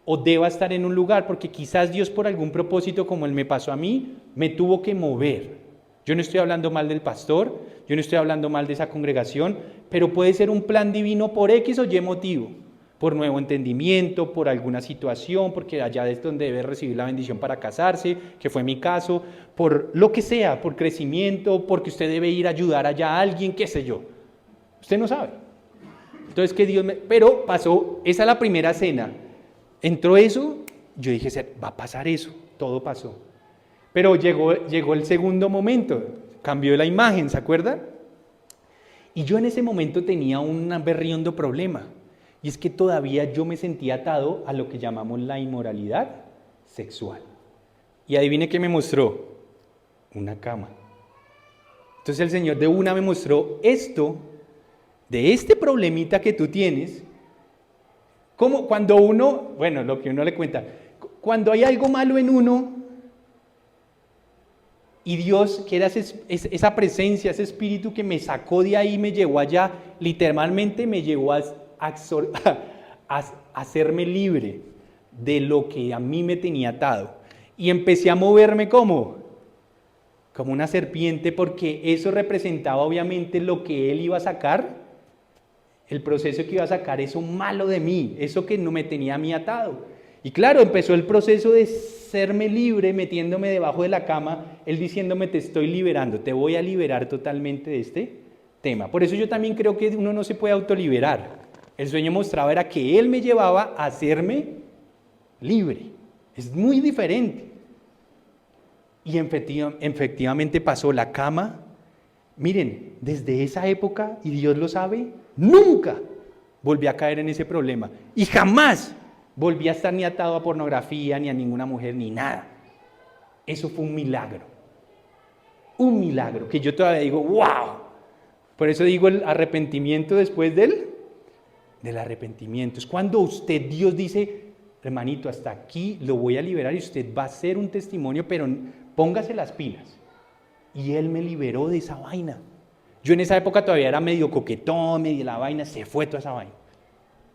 [SPEAKER 1] o deba estar en un lugar, porque quizás Dios por algún propósito, como Él me pasó a mí, me tuvo que mover. Yo no estoy hablando mal del pastor, yo no estoy hablando mal de esa congregación, pero puede ser un plan divino por X o Y motivo, por nuevo entendimiento, por alguna situación, porque allá es donde debe recibir la bendición para casarse, que fue mi caso, por lo que sea, por crecimiento, porque usted debe ir a ayudar allá a alguien, qué sé yo. Usted no sabe. Entonces, pero pasó, esa es la primera cena. Entró eso, yo dije, va a pasar eso, todo pasó. Pero llegó el segundo momento, cambió la imagen, ¿se acuerdan? Y yo en ese momento tenía un berriondo problema. Y es que todavía yo me sentía atado a lo que llamamos la inmoralidad sexual. Y adivine qué me mostró, una cama. Entonces el Señor de una me mostró esto, de este problemita que tú tienes, como cuando uno, bueno, lo que uno le cuenta, cuando hay algo malo en uno, y Dios, que era esa presencia, ese espíritu que me sacó de ahí, me llevó allá, literalmente me llevó a hacerme libre de lo que a mí me tenía atado. Y empecé a moverme como una serpiente, porque eso representaba obviamente lo que Él iba a sacar, el proceso que iba a sacar, eso malo de mí, eso que no me tenía a mí atado. Y claro, empezó el proceso de serme libre, metiéndome debajo de la cama, Él diciéndome, te estoy liberando, te voy a liberar totalmente de este tema. Por eso yo también creo que uno no se puede autoliberar. El sueño mostraba era que Él me llevaba a hacerme libre. Es muy diferente. Y efectivamente pasó la cama. Miren, desde esa época, y Dios lo sabe, nunca volví a caer en ese problema. Y jamás volví a estar ni atado a pornografía, ni a ninguna mujer, ni nada. Eso fue un milagro. Un milagro, que yo todavía digo, ¡wow! Por eso digo el arrepentimiento después del arrepentimiento. Es cuando Dios dice, hermanito, hasta aquí lo voy a liberar y usted va a ser un testimonio, pero póngase las pilas. Y Él me liberó de esa vaina. Yo en esa época todavía era medio coquetón, medio la vaina, se fue toda esa vaina.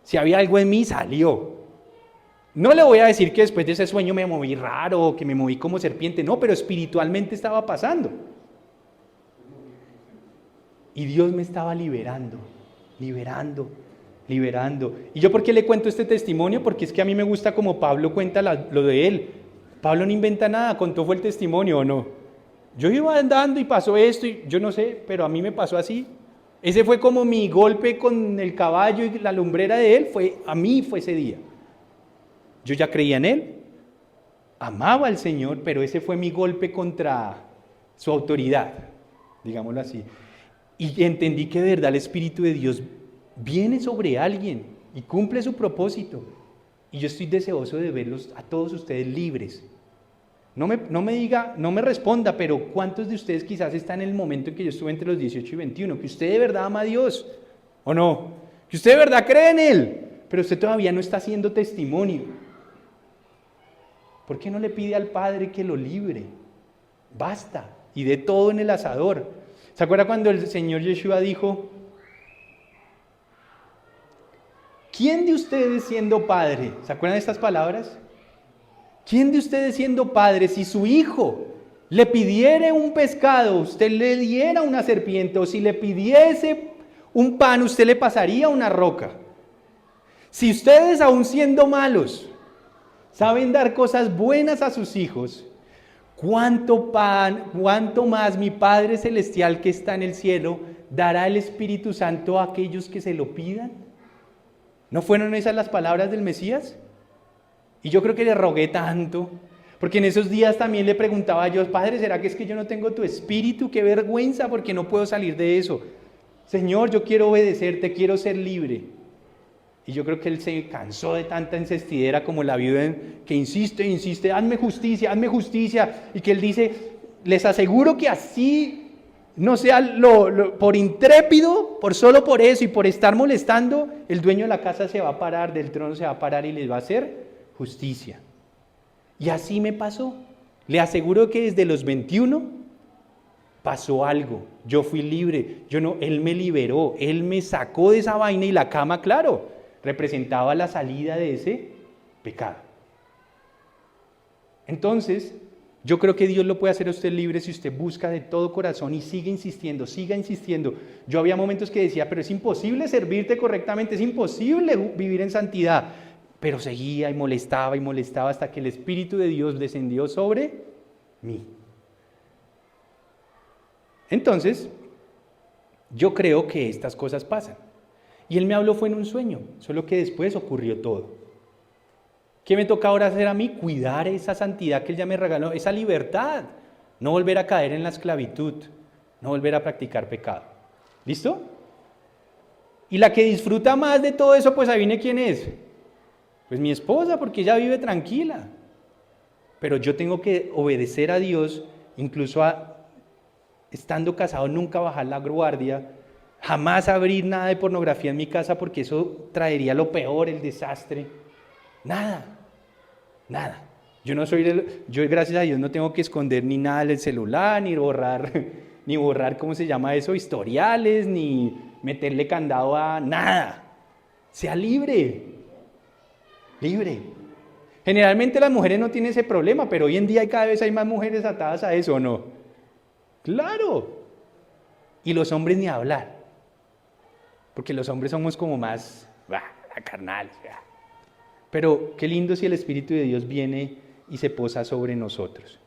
[SPEAKER 1] Si había algo en mí, salió. No le voy a decir que después de ese sueño me moví raro, que me moví como serpiente, no, pero espiritualmente estaba pasando. Y Dios me estaba liberando. ¿Y yo por qué le cuento este testimonio? Porque es que a mí me gusta como Pablo cuenta lo de él. Pablo no inventa nada, contó fue el testimonio, ¿o no? Yo iba andando y pasó esto, y yo no sé, pero a mí me pasó así. Ese fue como mi golpe con el caballo y la lumbrera de él, a mí fue ese día. Yo ya creía en Él, amaba al Señor, pero ese fue mi golpe contra su autoridad, digámoslo así. Y entendí que de verdad el Espíritu de Dios viene sobre alguien y cumple su propósito. Y yo estoy deseoso de verlos a todos ustedes libres. No me diga, no me responda, pero ¿cuántos de ustedes quizás están en el momento en que yo estuve entre los 18 y 21? Que usted de verdad ama a Dios, ¿o no? Que usted de verdad cree en Él, pero usted todavía no está haciendo testimonio. ¿Por qué no le pide al Padre que lo libre? Basta, y de todo en el asador. ¿Se acuerda cuando el Señor Yeshua dijo, ¿quién de ustedes siendo padre? ¿Se acuerdan de estas palabras? ¿Quién de ustedes siendo padre, si su hijo le pidiere un pescado, usted le diera una serpiente, o si le pidiese un pan, usted le pasaría una roca? Si ustedes, aún siendo malos, saben dar cosas buenas a sus hijos, ¿cuánto más mi Padre Celestial que está en el cielo dará el Espíritu Santo a aquellos que se lo pidan? ¿No fueron esas las palabras del Mesías? Y yo creo que le rogué tanto, porque en esos días también le preguntaba yo, Padre, ¿será que es que yo no tengo tu espíritu? ¡Qué vergüenza, porque no puedo salir de eso! Señor, yo quiero obedecerte, quiero ser libre. Y yo creo que Él se cansó de tanta insistidera como la viuda que insiste, hazme justicia, y que Él dice, les aseguro que así no sea por intrépido, solo por eso y por estar molestando, el dueño de la casa se va a parar, del trono se va a parar y les va a hacer justicia. Y así me pasó. Le aseguro que desde los 21 pasó algo. Yo fui libre. Él me liberó. Él me sacó de esa vaina y la cama, claro, representaba la salida de ese pecado. Entonces, yo creo que Dios lo puede hacer a usted libre si usted busca de todo corazón y siga insistiendo. Yo había momentos que decía, pero es imposible servirte correctamente, es imposible vivir en santidad. Pero seguía y molestaba hasta que el Espíritu de Dios descendió sobre mí. Entonces, yo creo que estas cosas pasan. Y Él me habló fue en un sueño, solo que después ocurrió todo. ¿Qué me toca ahora hacer a mí? Cuidar esa santidad que Él ya me regaló, esa libertad. No volver a caer en la esclavitud, no volver a practicar pecado. ¿Listo? Y la que disfruta más de todo eso, pues adivine quién es. Pues mi esposa, porque ella vive tranquila. Pero yo tengo que obedecer a Dios, incluso estando casado, nunca bajar la guardia, jamás abrir nada de pornografía en mi casa, porque eso traería lo peor, el desastre. Nada. Yo no soy, yo gracias a Dios no tengo que esconder ni nada del celular, ni borrar, ¿cómo se llama eso? Historiales, ni meterle candado a nada. Sea libre. Generalmente las mujeres no tienen ese problema, pero hoy en día cada vez hay más mujeres atadas a eso, ¿o no? Claro. Y los hombres ni hablar. Porque los hombres somos como más carnales. Pero qué lindo si el Espíritu de Dios viene y se posa sobre nosotros.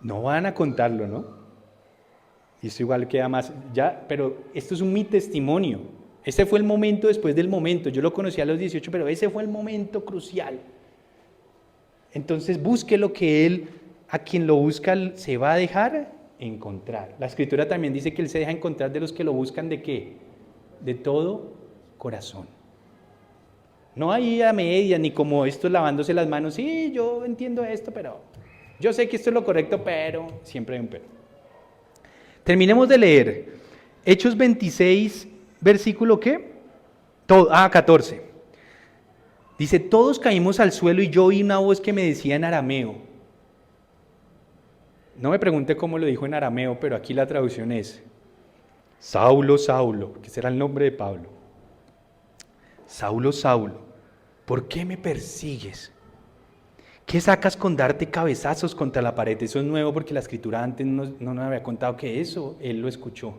[SPEAKER 1] No van a contarlo, ¿no? Y esto igual queda más, pero esto es mi testimonio. Este fue el momento después del momento. Yo lo conocí a los 18, pero ese fue el momento crucial. Entonces busque lo que Él, a quien lo busca, se va a dejar encontrar. La Escritura también dice que Él se deja encontrar de los que lo buscan, ¿de qué? De todo corazón. No ahí a medias, ni como esto lavándose las manos. Sí, yo entiendo esto, pero yo sé que esto es lo correcto, pero siempre hay un pero. Terminemos de leer. Hechos 26, versículo ¿qué? 14. Dice, todos caímos al suelo y yo oí una voz que me decía en arameo. No me pregunte cómo lo dijo en arameo, pero aquí la traducción es, Saulo, Saulo, que será el nombre de Pablo. Saulo, Saulo, ¿por qué me persigues? ¿Qué sacas con darte cabezazos contra la pared? Eso es nuevo porque la Escritura antes no nos había contado que eso, él lo escuchó.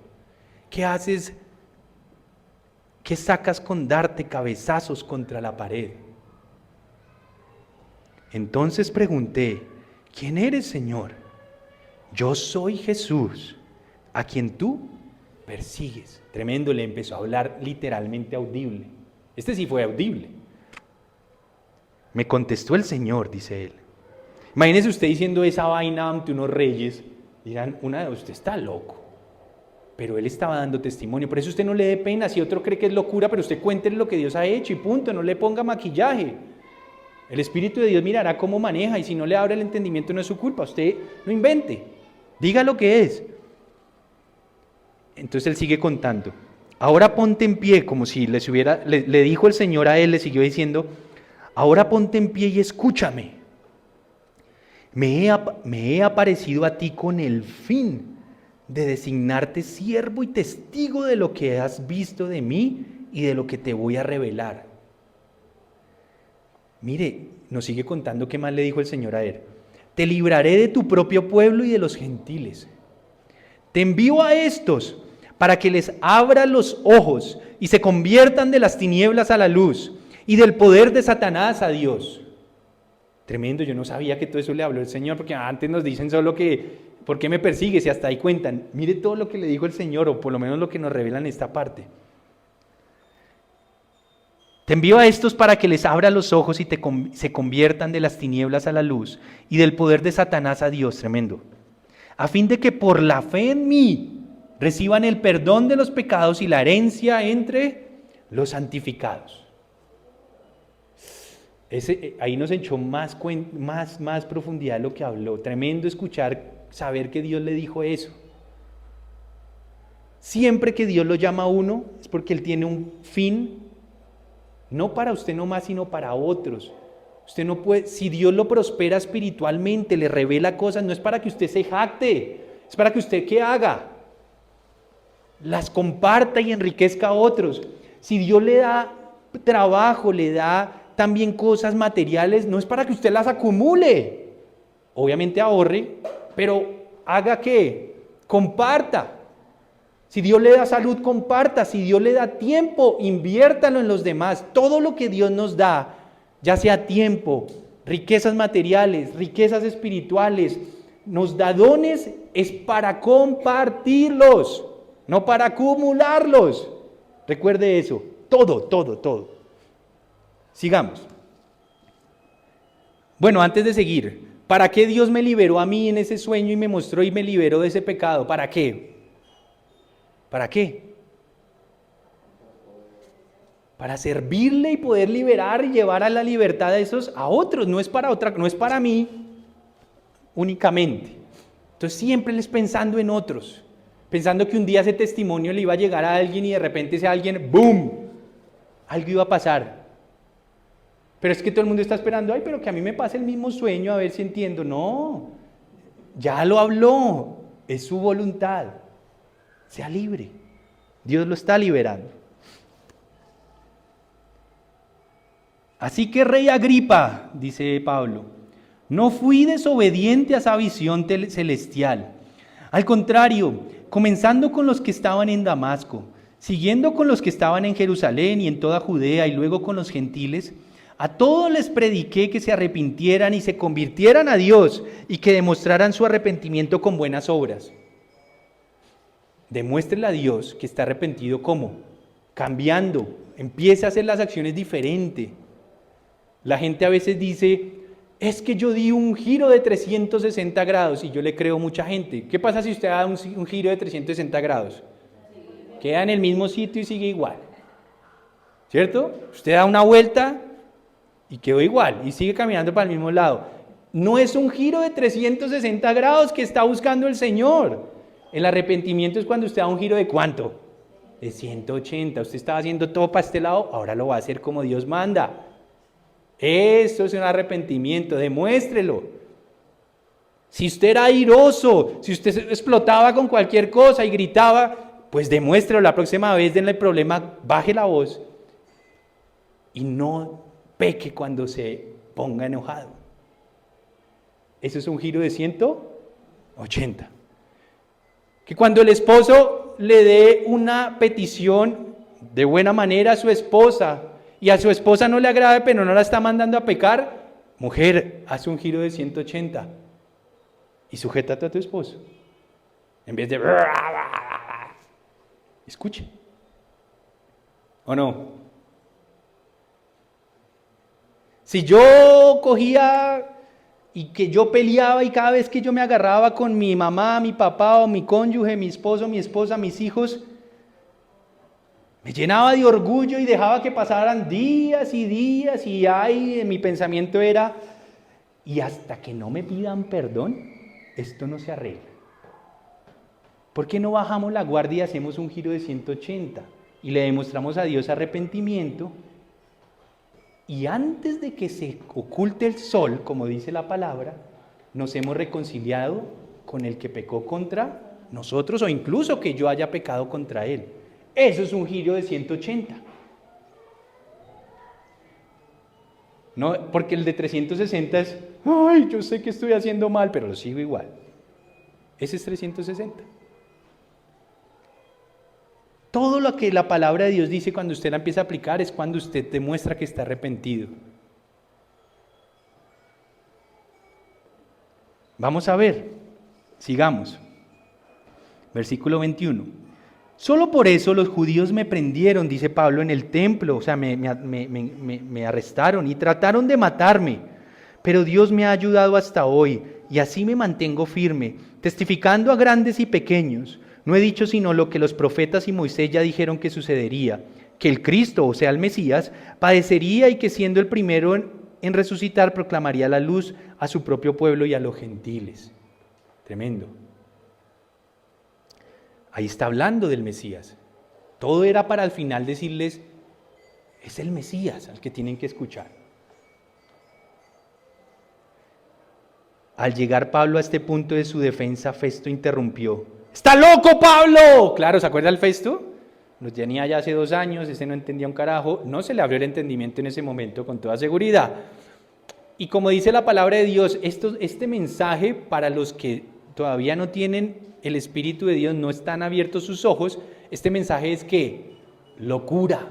[SPEAKER 1] ¿Qué haces? ¿Qué sacas con darte cabezazos contra la pared? Entonces pregunté, ¿quién eres, Señor? Yo soy Jesús, a quien tú persigues. Tremendo, le empezó a hablar literalmente audible. Este sí fue audible. Me contestó el Señor, dice él. Imagínese usted diciendo esa vaina ante unos reyes. Dirán, usted está loco. Pero él estaba dando testimonio. Por eso usted no le dé pena. Si otro cree que es locura, pero usted cuéntele lo que Dios ha hecho y punto. No le ponga maquillaje. El Espíritu de Dios mirará cómo maneja y si no le abre el entendimiento no es su culpa. Usted no invente. Diga lo que es. Entonces él sigue contando. Ahora ponte en pie, como si le dijo el Señor a él, le siguió diciendo, ahora ponte en pie y escúchame. Me he aparecido a ti con el fin de designarte siervo y testigo de lo que has visto de mí y de lo que te voy a revelar. Mire, nos sigue contando qué más le dijo el Señor a él. Te libraré de tu propio pueblo y de los gentiles. Te envío a estos para que les abra los ojos y se conviertan de las tinieblas a la luz y del poder de Satanás a Dios. Tremendo, yo no sabía que todo eso le habló el Señor, porque antes nos dicen solo que, ¿por qué me persigues? Y hasta ahí cuentan. Mire todo lo que le dijo el Señor, o por lo menos lo que nos revela en esta parte. Te envío a estos para que les abra los ojos y se conviertan de las tinieblas a la luz y del poder de Satanás a Dios. Tremendo. A fin de que por la fe en mí reciban el perdón de los pecados y la herencia entre los santificados. Ahí nos echó más profundidad lo que habló. Tremendo saber que Dios le dijo eso. Siempre que Dios lo llama a uno es porque Él tiene un fin, no para usted nomás, sino para otros. Usted no puede, si Dios lo prospera espiritualmente, le revela cosas, no es para que usted se jacte, es para que usted ¿qué haga? Las comparta y enriquezca a otros. Si Dios le da trabajo, le da también cosas materiales, no es para que usted las acumule. Obviamente ahorre, pero haga ¿qué? Comparta. Si Dios le da salud, comparta. Si Dios le da tiempo, inviértalo en los demás. Todo lo que Dios nos da, ya sea tiempo, riquezas materiales, riquezas espirituales, nos da dones, es para compartirlos, no para acumularlos. Recuerde eso, todo. Sigamos. Bueno, antes de seguir, ¿para qué Dios me liberó a mí en ese sueño y me mostró y me liberó de ese pecado? ¿Para qué? ¿Para qué? para servirle y poder liberar y llevar a la libertad a esos a otros, no es para mí únicamente. Entonces siempre les pensando en otros, pensando que un día ese testimonio le iba a llegar a alguien y de repente ese alguien, ¡boom!, algo iba a pasar. Pero es que todo el mundo está esperando, ay, pero que a mí me pase el mismo sueño, a ver si entiendo. No, ya lo habló, es su voluntad. Sea libre, Dios lo está liberando. Así que Rey Agripa, dice Pablo, no fui desobediente a esa visión celestial. Al contrario, comenzando con los que estaban en Damasco, siguiendo con los que estaban en Jerusalén y en toda Judea y luego con los gentiles, a todos les prediqué que se arrepintieran y se convirtieran a Dios y que demostraran su arrepentimiento con buenas obras. Demuéstrele a Dios que está arrepentido. ¿Cómo? Cambiando, empiece a hacer las acciones diferente. La gente a veces dice, es que yo di un giro de 360 grados y yo le creo a mucha gente. ¿Qué pasa si usted da un giro de 360 grados? Queda en el mismo sitio y sigue igual. ¿Cierto? Usted da una vuelta y quedó igual y sigue caminando para el mismo lado. No es un giro de 360 grados que está buscando el Señor. El arrepentimiento es cuando usted da un giro de ¿cuánto? De 180. Usted estaba haciendo todo para este lado, ahora lo va a hacer como Dios manda. Eso es un arrepentimiento, demuéstrelo. Si usted era airoso, si usted explotaba con cualquier cosa y gritaba, pues demuéstrelo. La próxima vez denle el problema, baje la voz y no peque cuando se ponga enojado. Eso es un giro de 180. Que cuando el esposo le dé una petición de buena manera a su esposa y a su esposa no le agrade, pero no la está mandando a pecar, mujer, haz un giro de 180 y sujétate a tu esposo. En vez de... Escuche. ¿O no? Si yo cogía y que yo peleaba y cada vez que yo me agarraba con mi mamá, mi papá o mi cónyuge, mi esposo, mi esposa, mis hijos, me llenaba de orgullo y dejaba que pasaran días y ay, mi pensamiento era, y hasta que no me pidan perdón, esto no se arregla. ¿Por qué no bajamos la guardia y hacemos un giro de 180 y le demostramos a Dios arrepentimiento? Y antes de que se oculte el sol, como dice la palabra, nos hemos reconciliado con el que pecó contra nosotros o incluso que yo haya pecado contra él. Eso es un giro de 180. No, porque el de 360 es, ay, yo sé que estoy haciendo mal, pero lo sigo igual. Ese es 360. Todo lo que la palabra de Dios dice cuando usted la empieza a aplicar es cuando usted demuestra que está arrepentido. Vamos a ver, sigamos. Versículo 21. Solo por eso los judíos me prendieron, dice Pablo, en el templo, o sea, me arrestaron y trataron de matarme, pero Dios me ha ayudado hasta hoy y así me mantengo firme, testificando a grandes y pequeños. No he dicho sino lo que los profetas y Moisés ya dijeron que sucedería, que el Cristo, o sea, el Mesías, padecería y que siendo el primero en resucitar proclamaría la luz a su propio pueblo y a los gentiles. Tremendo. Ahí está hablando del Mesías. Todo era para al final decirles, es el Mesías al que tienen que escuchar. Al llegar Pablo a este punto de su defensa, Festo interrumpió. ¡Está loco, Pablo! Claro, ¿se acuerda el Festo? Lo tenía ya hace 2 años, no entendía un carajo. No se le abrió el entendimiento en ese momento, con toda seguridad. Y como dice la palabra de Dios, este mensaje para los que todavía no tienen el Espíritu de Dios, no están abiertos sus ojos, este mensaje es ¿qué? Locura.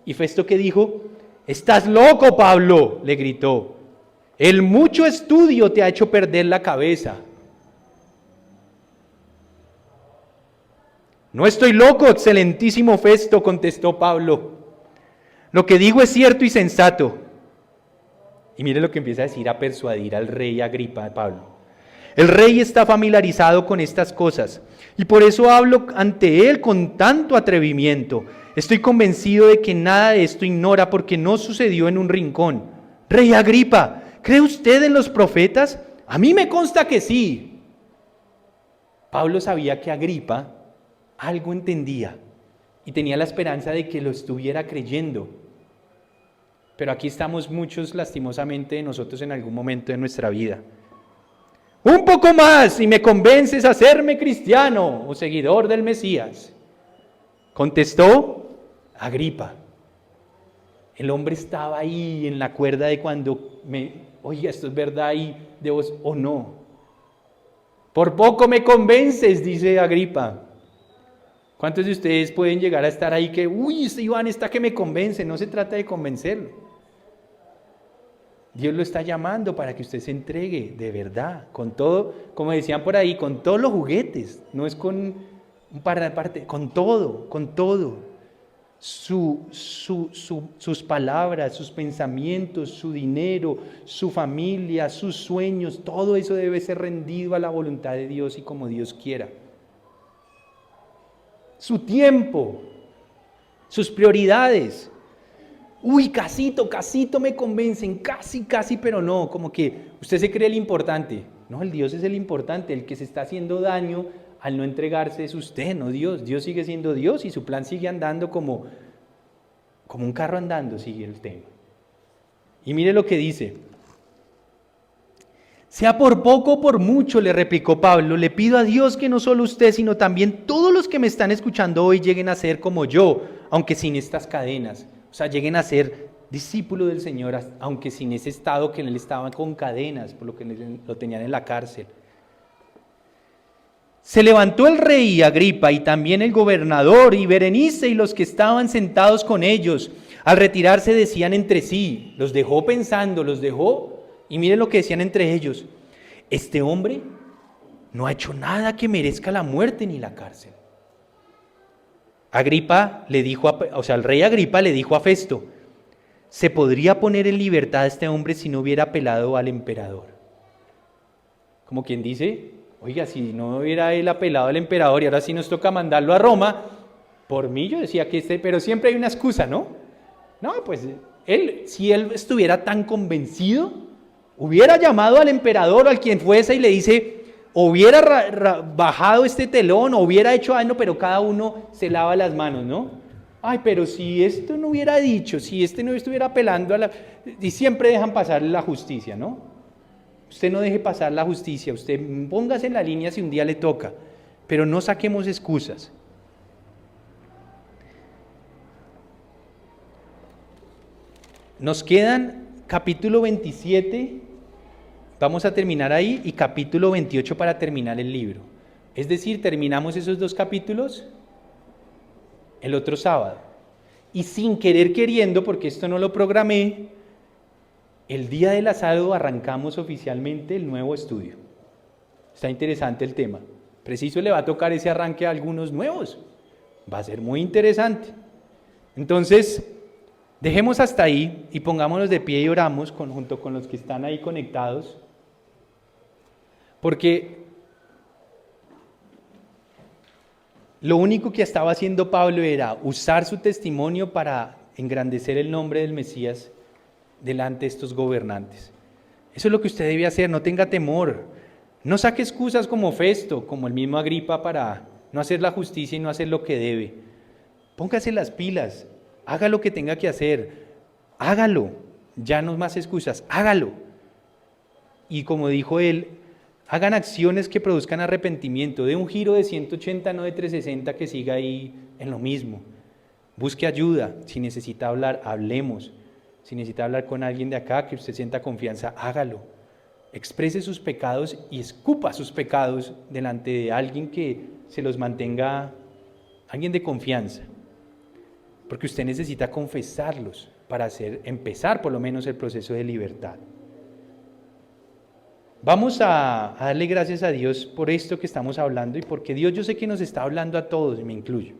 [SPEAKER 1] Y Festo, ¿qué dijo? ¡Estás loco, Pablo!, le gritó. El mucho estudio te ha hecho perder la cabeza. No estoy loco, excelentísimo Festo, contestó Pablo. Lo que digo es cierto y sensato. Y mire lo que empieza a decir, a persuadir al rey Agripa, Pablo. El rey está familiarizado con estas cosas y por eso hablo ante él con tanto atrevimiento. Estoy convencido de que nada de esto ignora porque no sucedió en un rincón. Rey Agripa, ¿cree usted en los profetas? A mí me consta que sí. Pablo sabía que Agripa algo entendía y tenía la esperanza de que lo estuviera creyendo. Pero aquí estamos muchos, lastimosamente, nosotros en algún momento de nuestra vida. Un poco más y me convences a hacerme cristiano o seguidor del Mesías. Contestó Agripa. El hombre estaba ahí en la cuerda de cuando oiga, esto es verdad y de vos o no. Por poco me convences, dice Agripa. ¿Cuántos de ustedes pueden llegar a estar ahí que, este Iván está que me convence? No se trata de convencerlo. Dios lo está llamando para que usted se entregue de verdad, con todo, como decían por ahí, con todos los juguetes, no es con un par de parte, con todo, sus palabras, sus pensamientos, su dinero, su familia, sus sueños, todo eso debe ser rendido a la voluntad de Dios y como Dios quiera. Su tiempo, sus prioridades. Casito me convencen, casi, pero no, como que usted se cree el importante. No, el Dios es el importante, el que se está haciendo daño al no entregarse es usted, no Dios. Dios sigue siendo Dios y su plan sigue andando como un carro andando, sigue el tema. Y mire lo que dice. Sea por poco o por mucho, le replicó Pablo, le pido a Dios que no solo usted, sino también todos los que me están escuchando hoy lleguen a ser como yo, aunque sin estas cadenas. O sea, lleguen a ser discípulos del Señor, aunque sin ese estado que él estaba con cadenas, por lo que lo tenían en la cárcel. Se levantó el rey Agripa y también el gobernador y Berenice y los que estaban sentados con ellos. Al retirarse decían entre sí, los dejó pensando, y miren lo que decían entre ellos. Este hombre no ha hecho nada que merezca la muerte ni la cárcel. El rey Agripa le dijo a Festo, ¿se podría poner en libertad a este hombre si no hubiera apelado al emperador? Como quien dice, oiga, si no hubiera él apelado al emperador y ahora sí nos toca mandarlo a Roma, por mí yo decía que pero siempre hay una excusa, ¿no? No, pues si él estuviera tan convencido, hubiera llamado al emperador o al quien fuese y le dice, hubiera bajado este telón, o hubiera hecho algo, pero cada uno se lava las manos, ¿no? Pero si esto no hubiera dicho, si este no estuviera apelando y siempre dejan pasar la justicia, ¿no? Usted no deje pasar la justicia, usted póngase en la línea si un día le toca, pero no saquemos excusas. Nos quedan capítulo 27, vamos a terminar ahí, y capítulo 28 para terminar el libro. Es decir, terminamos esos 2 capítulos el otro sábado. Y sin querer queriendo, porque esto no lo programé, el día del sábado arrancamos oficialmente el nuevo estudio. Está interesante el tema. Preciso le va a tocar ese arranque a algunos nuevos. Va a ser muy interesante. Entonces, dejemos hasta ahí y pongámonos de pie y oramos junto con los que están ahí conectados. Porque lo único que estaba haciendo Pablo era usar su testimonio para engrandecer el nombre del Mesías delante de estos gobernantes. Eso es lo que usted debe hacer, no tenga temor. No saque excusas como Festo, como el mismo Agripa, para no hacer la justicia y no hacer lo que debe. Póngase las pilas, haga lo que tenga que hacer, hágalo, ya no más excusas, hágalo. Y como dijo él, hagan acciones que produzcan arrepentimiento, de un giro de 180, no de 360 que siga ahí en lo mismo. Busque ayuda, si necesita hablar, hablemos. Si necesita hablar con alguien de acá que usted sienta confianza, hágalo. Exprese sus pecados y escupa sus pecados delante de alguien que se los mantenga, alguien de confianza. Porque usted necesita confesarlos para empezar por lo menos el proceso de libertad. Vamos a darle gracias a Dios por esto que estamos hablando y porque Dios yo sé que nos está hablando a todos y me incluyo.